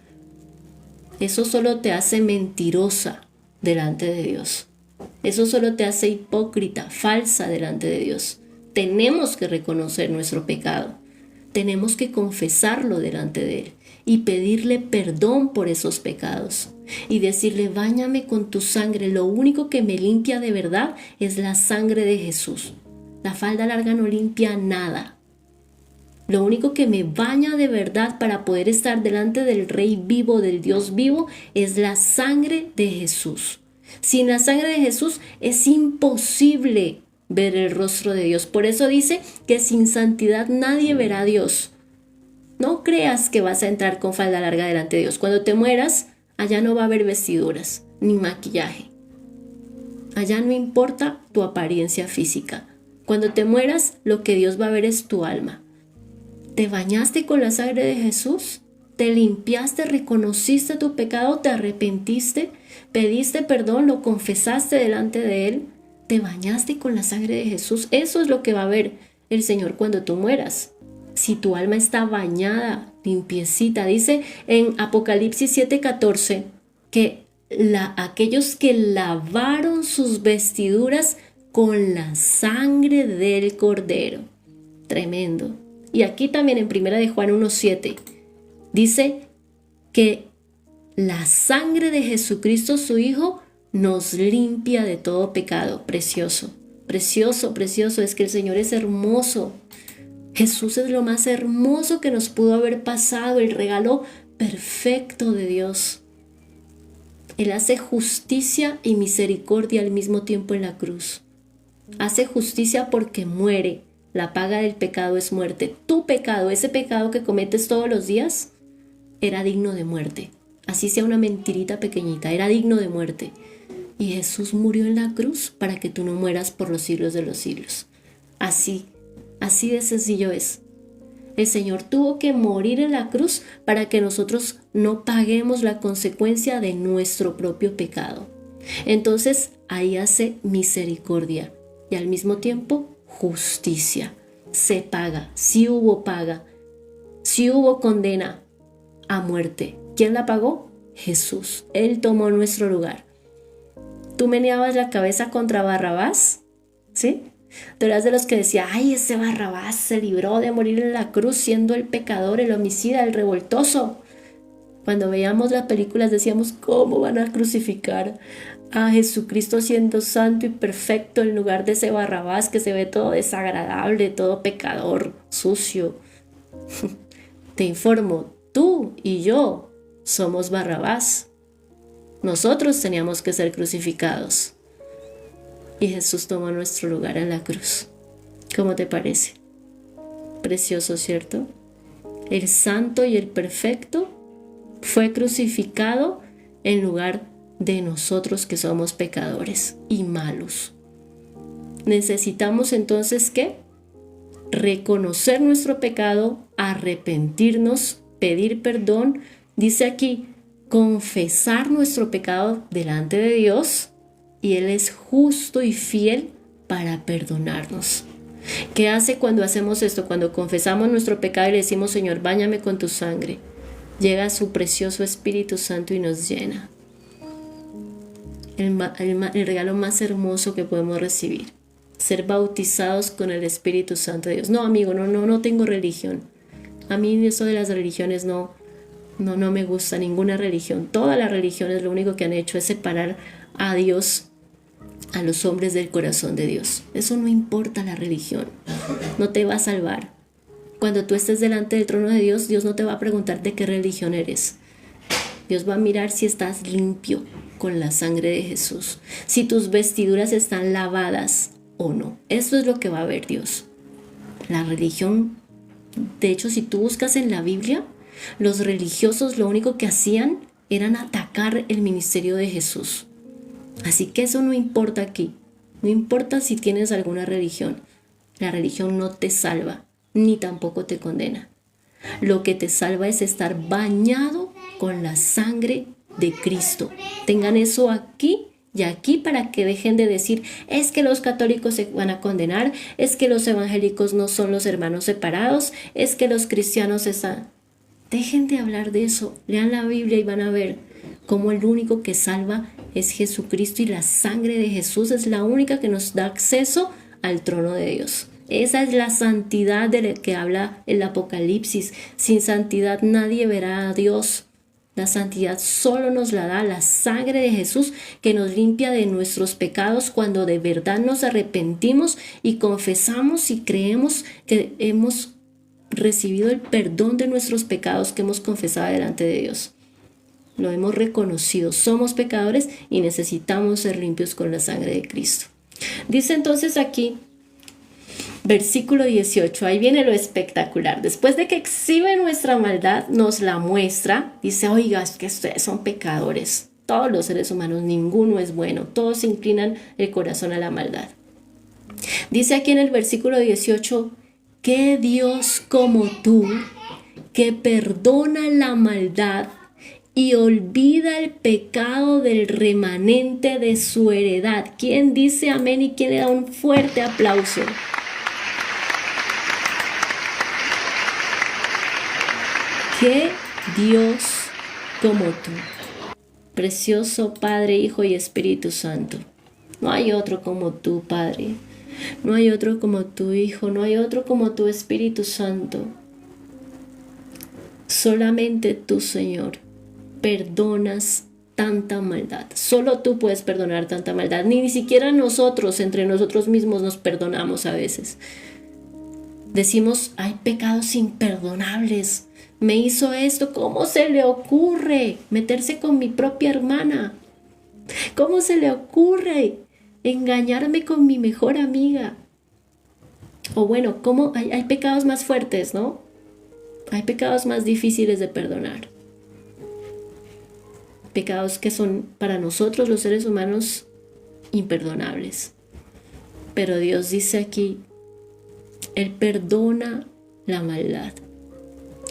[SPEAKER 1] Eso solo te hace mentirosa delante de Dios. Eso solo te hace hipócrita, falsa delante de Dios. Tenemos que reconocer nuestro pecado. Tenemos que confesarlo delante de Él y pedirle perdón por esos pecados. Y decirle, báñame con tu sangre. Lo único que me limpia de verdad es la sangre de Jesús. La falda larga no limpia nada. Lo único que me baña de verdad para poder estar delante del Rey vivo, del Dios vivo, es la sangre de Jesús. Sin la sangre de Jesús es imposible ver el rostro de Dios. Por eso dice que sin santidad nadie verá a Dios. No creas que vas a entrar con falda larga delante de Dios. Cuando te mueras, allá no va a haber vestiduras ni maquillaje. Allá no importa tu apariencia física. Cuando te mueras, lo que Dios va a ver es tu alma. ¿Te bañaste con la sangre de Jesús? ¿Te limpiaste, reconociste tu pecado, te arrepentiste, pediste perdón, lo confesaste delante de Él? ¿Te bañaste con la sangre de Jesús? Eso es lo que va a ver el Señor cuando tú mueras. Si tu alma está bañada, limpiecita. Dice en Apocalipsis 7:14 que aquellos que lavaron sus vestiduras con la sangre del Cordero. Tremendo. Y aquí también en 1 de Juan 1:7 dice que la sangre de Jesucristo, su Hijo, nos limpia de todo pecado. Precioso, precioso, precioso. Es que el Señor es hermoso. Jesús es lo más hermoso que nos pudo haber pasado, el regalo perfecto de Dios. Él hace justicia y misericordia al mismo tiempo en la cruz. Hace justicia porque muere. La paga del pecado es muerte. Tu pecado, ese pecado que cometes todos los días, era digno de muerte. Así sea una mentirita pequeñita, era digno de muerte. Y Jesús murió en la cruz para que tú no mueras por los siglos de los siglos. Así de sencillo es. El Señor tuvo que morir en la cruz para que nosotros no paguemos la consecuencia de nuestro propio pecado. Entonces ahí hace misericordia y al mismo tiempo justicia. Se paga, si hubo paga, si hubo condena a muerte. ¿Quién la pagó? Jesús. Él tomó nuestro lugar. ¿Tú meneabas la cabeza contra Barrabás? ¿Sí? Tú eras de los que decía, ay, ese Barrabás se libró de morir en la cruz siendo el pecador, el homicida, el revoltoso. Cuando veíamos las películas decíamos, ¿cómo van a crucificar a Jesucristo siendo santo y perfecto en lugar de ese Barrabás que se ve todo desagradable, todo pecador, sucio? Te informo, tú y yo somos Barrabás. Nosotros teníamos que ser crucificados. Y Jesús tomó nuestro lugar en la cruz. ¿Cómo te parece? Precioso, ¿cierto? El santo y el perfecto fue crucificado en lugar de nosotros que somos pecadores y malos. Necesitamos entonces, ¿qué? Reconocer nuestro pecado, arrepentirnos, pedir perdón. Dice aquí, confesar nuestro pecado delante de Dios. Y Él es justo y fiel para perdonarnos. ¿Qué hace cuando hacemos esto? Cuando confesamos nuestro pecado y le decimos, Señor, báñame con tu sangre. llega su precioso Espíritu Santo y nos llena. El regalo más hermoso que podemos recibir. Ser bautizados con el Espíritu Santo de Dios. No, amigo, no tengo religión. A mí eso de las religiones no me gusta ninguna religión. Todas las religiones lo único que han hecho es separar a Dios, a los hombres del corazón de Dios. Eso no importa la religión. No te va a salvar. Cuando tú estés delante del trono de Dios, Dios no te va a preguntar de qué religión eres. Dios va a mirar si estás limpio con la sangre de Jesús, si tus vestiduras están lavadas o no. Eso es lo que va a ver Dios. La religión, de hecho, si tú buscas en la Biblia, los religiosos lo único que hacían eran atacar el ministerio de Jesús. Así que eso no importa aquí. No importa si tienes alguna religión. La religión no te salva, ni tampoco te condena. Lo que te salva es estar bañado con la sangre de Cristo. Tengan eso aquí y aquí para que dejen de decir, es que los católicos se van a condenar, es que los evangélicos no son los hermanos separados, es que los cristianos están... Dejen de hablar de eso. Lean la Biblia y van a ver cómo el único que salva es Jesucristo y la sangre de Jesús es la única que nos da acceso al trono de Dios. Esa es la santidad de la que habla el Apocalipsis. Sin santidad nadie verá a Dios. La santidad solo nos la da la sangre de Jesús, que nos limpia de nuestros pecados cuando de verdad nos arrepentimos y confesamos y creemos que hemos recibido el perdón de nuestros pecados que hemos confesado delante de Dios. Lo hemos reconocido. Somos pecadores y necesitamos ser limpios con la sangre de Cristo. Dice entonces aquí, versículo 18, ahí viene lo espectacular. Después de que exhibe nuestra maldad, nos la muestra. Dice, oiga, es que ustedes son pecadores. Todos los seres humanos, ninguno es bueno. Todos inclinan el corazón a la maldad. Dice aquí en el versículo 18, ¿qué Dios como tú, que perdona la maldad y olvida el pecado del remanente de su heredad? ¿Quién dice amén y quién le da un fuerte aplauso? ¿Qué Dios como tú? Precioso Padre, Hijo y Espíritu Santo. No hay otro como tú, Padre. No hay otro como tu Hijo. No hay otro como tu Espíritu Santo. Solamente tú, Señor, perdonas tanta maldad. Solo tú puedes perdonar tanta maldad. Ni siquiera nosotros, entre nosotros mismos, nos perdonamos a veces. Decimos, hay pecados imperdonables. Me hizo esto. ¿Cómo se le ocurre meterse con mi propia hermana? ¿Cómo se le ocurre engañarme con mi mejor amiga? O bueno, ¿cómo? Hay pecados más fuertes, ¿no? Hay pecados más difíciles de perdonar. Pecados que son para nosotros los seres humanos imperdonables. Pero Dios dice aquí, Él perdona la maldad.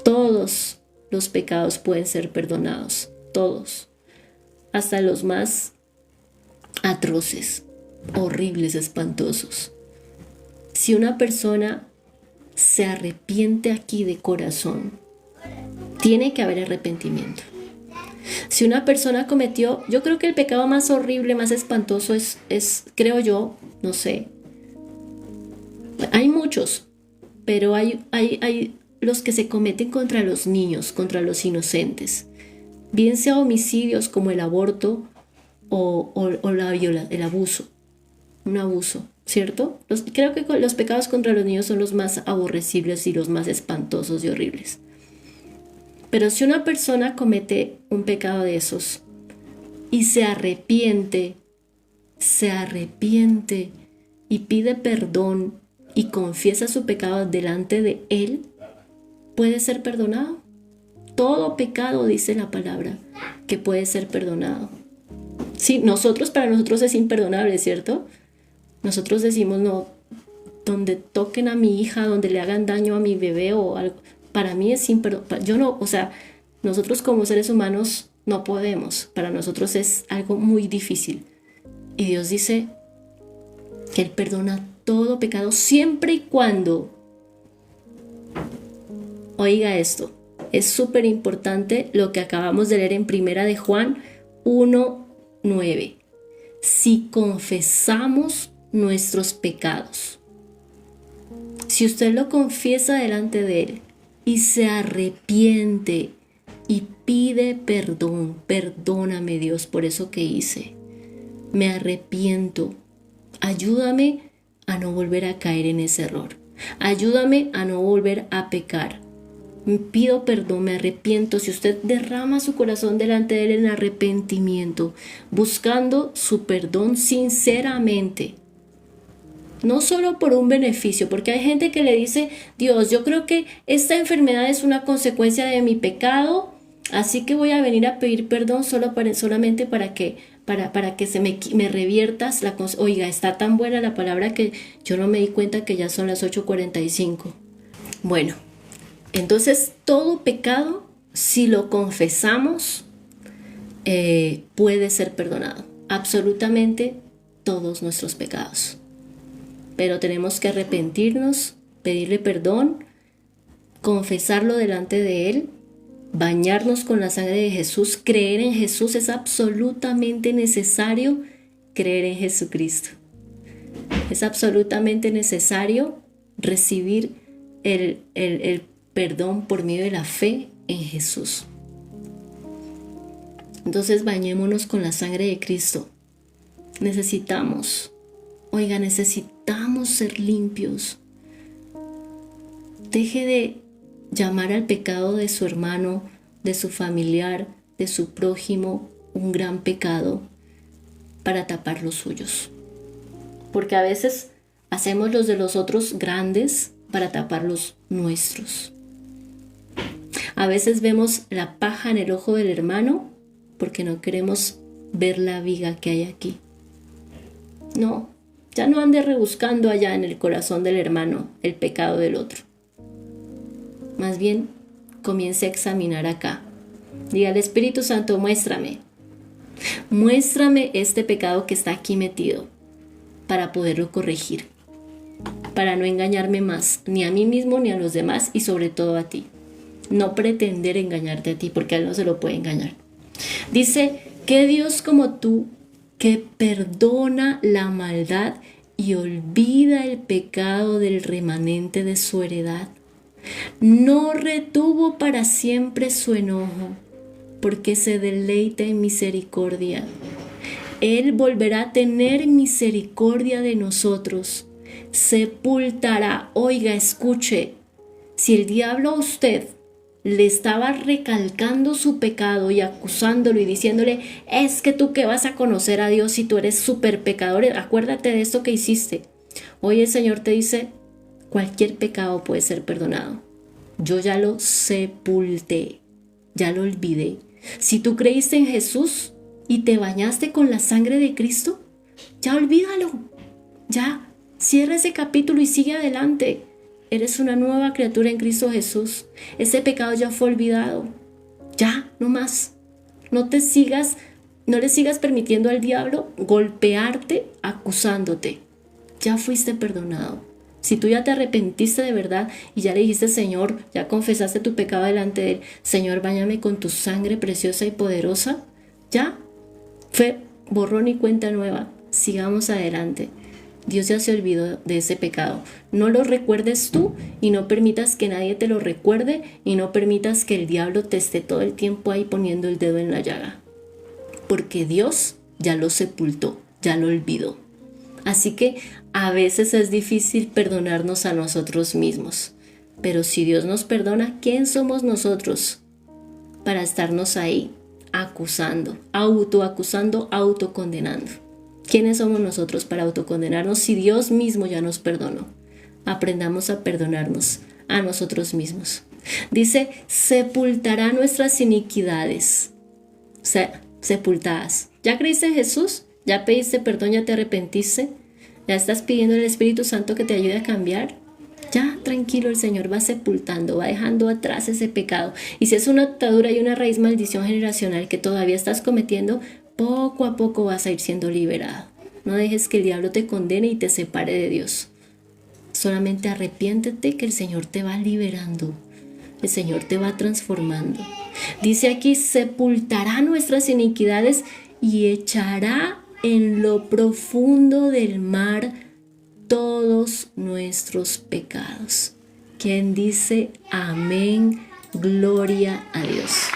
[SPEAKER 1] Todos los pecados pueden ser perdonados, todos, hasta los más atroces, horribles, espantosos. Si una persona se arrepiente aquí de corazón, tiene que haber arrepentimiento. Si una persona cometió, yo creo que el pecado más horrible, más espantoso es creo yo, no sé, hay muchos, pero hay los que se cometen contra los niños, contra los inocentes, bien sea homicidios como el aborto o el abuso, un abuso, ¿cierto? Creo que los pecados contra los niños son los más aborrecibles y los más espantosos y horribles. Pero si una persona comete un pecado de esos y se arrepiente y pide perdón y confiesa su pecado delante de Él, puede ser perdonado. Todo pecado, dice la palabra, que puede ser perdonado. Sí, para nosotros es imperdonable, ¿cierto? Nosotros decimos, no, donde toquen a mi hija, donde le hagan daño a mi bebé o algo, para mí es imperdonable. Yo no, nosotros como seres humanos no podemos. Para nosotros es algo muy difícil. Y Dios dice que Él perdona todo pecado siempre y cuando, oiga esto, es súper importante lo que acabamos de leer en Primera de Juan 1:9. Si confesamos nuestros pecados, si usted lo confiesa delante de Él y se arrepiente y pide perdón, perdóname Dios por eso que hice, me arrepiento, ayúdame a no volver a caer en ese error, ayúdame a no volver a pecar, pido perdón, me arrepiento. Si usted derrama su corazón delante de Él en arrepentimiento, buscando su perdón sinceramente, no solo por un beneficio, porque hay gente que le dice, Dios, yo creo que esta enfermedad es una consecuencia de mi pecado, así que voy a venir a pedir perdón solamente para que me reviertas la cosa. Oiga, está tan buena la palabra que yo no me di cuenta que ya son las 8:45. Bueno, entonces todo pecado, si lo confesamos, puede ser perdonado. Absolutamente todos nuestros pecados. Pero tenemos que arrepentirnos, pedirle perdón, confesarlo delante de Él, bañarnos con la sangre de Jesús, creer en Jesús. Es absolutamente necesario creer en Jesucristo. Es absolutamente necesario recibir el perdón por medio de la fe en Jesús. Entonces bañémonos con la sangre de Cristo. Necesitamos ser limpios. Deje de llamar al pecado de su hermano, de su familiar, de su prójimo, un gran pecado para tapar los suyos. Porque a veces hacemos los de los otros grandes para tapar los nuestros. A veces vemos la paja en el ojo del hermano porque no queremos ver la viga que hay aquí. No, ya no ande rebuscando allá en el corazón del hermano el pecado del otro. Más bien, comience a examinar acá. Diga al Espíritu Santo, muéstrame este pecado que está aquí metido para poderlo corregir, para no engañarme más, ni a mí mismo ni a los demás y sobre todo a ti. No pretender engañarte a ti porque a él no se lo puede engañar. Dice, ¿qué Dios como tú que perdona la maldad y olvida el pecado del remanente de su heredad? No retuvo para siempre su enojo, porque se deleita en misericordia. Él volverá a tener misericordia de nosotros. Sepultará, oiga, escuche, si el diablo a usted le estaba recalcando su pecado y acusándolo y diciéndole, es que tú que vas a conocer a Dios si tú eres súper pecador, acuérdate de esto que hiciste. Hoy el Señor te dice, cualquier pecado puede ser perdonado. Yo ya lo sepulté, ya lo olvidé. Si tú creíste en Jesús y te bañaste con la sangre de Cristo, ya olvídalo. Ya, cierra ese capítulo y sigue adelante. Eres una nueva criatura en Cristo Jesús. Ese pecado ya fue olvidado. Ya, no más. No le sigas permitiendo al diablo golpearte acusándote. Ya fuiste perdonado. Si tú ya te arrepentiste de verdad y ya le dijiste, Señor, ya confesaste tu pecado delante de Él, Señor, báñame con tu sangre preciosa y poderosa, ya fue borrón y cuenta nueva. Sigamos adelante. Dios ya se olvidó de ese pecado. No lo recuerdes tú y no permitas que nadie te lo recuerde y no permitas que el diablo te esté todo el tiempo ahí poniendo el dedo en la llaga. Porque Dios ya lo sepultó, ya lo olvidó. Así que a veces es difícil perdonarnos a nosotros mismos. Pero si Dios nos perdona, ¿quién somos nosotros para estarnos ahí acusando, autoacusando, autocondenando? ¿Quiénes somos nosotros para autocondenarnos si Dios mismo ya nos perdonó? Aprendamos a perdonarnos a nosotros mismos. Dice, sepultará nuestras iniquidades. Sepultadas. ¿Ya creíste en Jesús? ¿Ya pediste perdón? ¿Ya te arrepentiste? ¿Ya estás pidiendo al Espíritu Santo que te ayude a cambiar? Ya, tranquilo, el Señor va sepultando, va dejando atrás ese pecado. Y si es una atadura y una raíz maldición generacional que todavía estás cometiendo, poco a poco vas a ir siendo liberado. No dejes que el diablo te condene y te separe de Dios. Solamente arrepiéntete que el Señor te va liberando. el Señor te va transformando. Dice aquí, sepultará nuestras iniquidades y echará en lo profundo del mar todos nuestros pecados. ¿Quién dice amén? Gloria a Dios.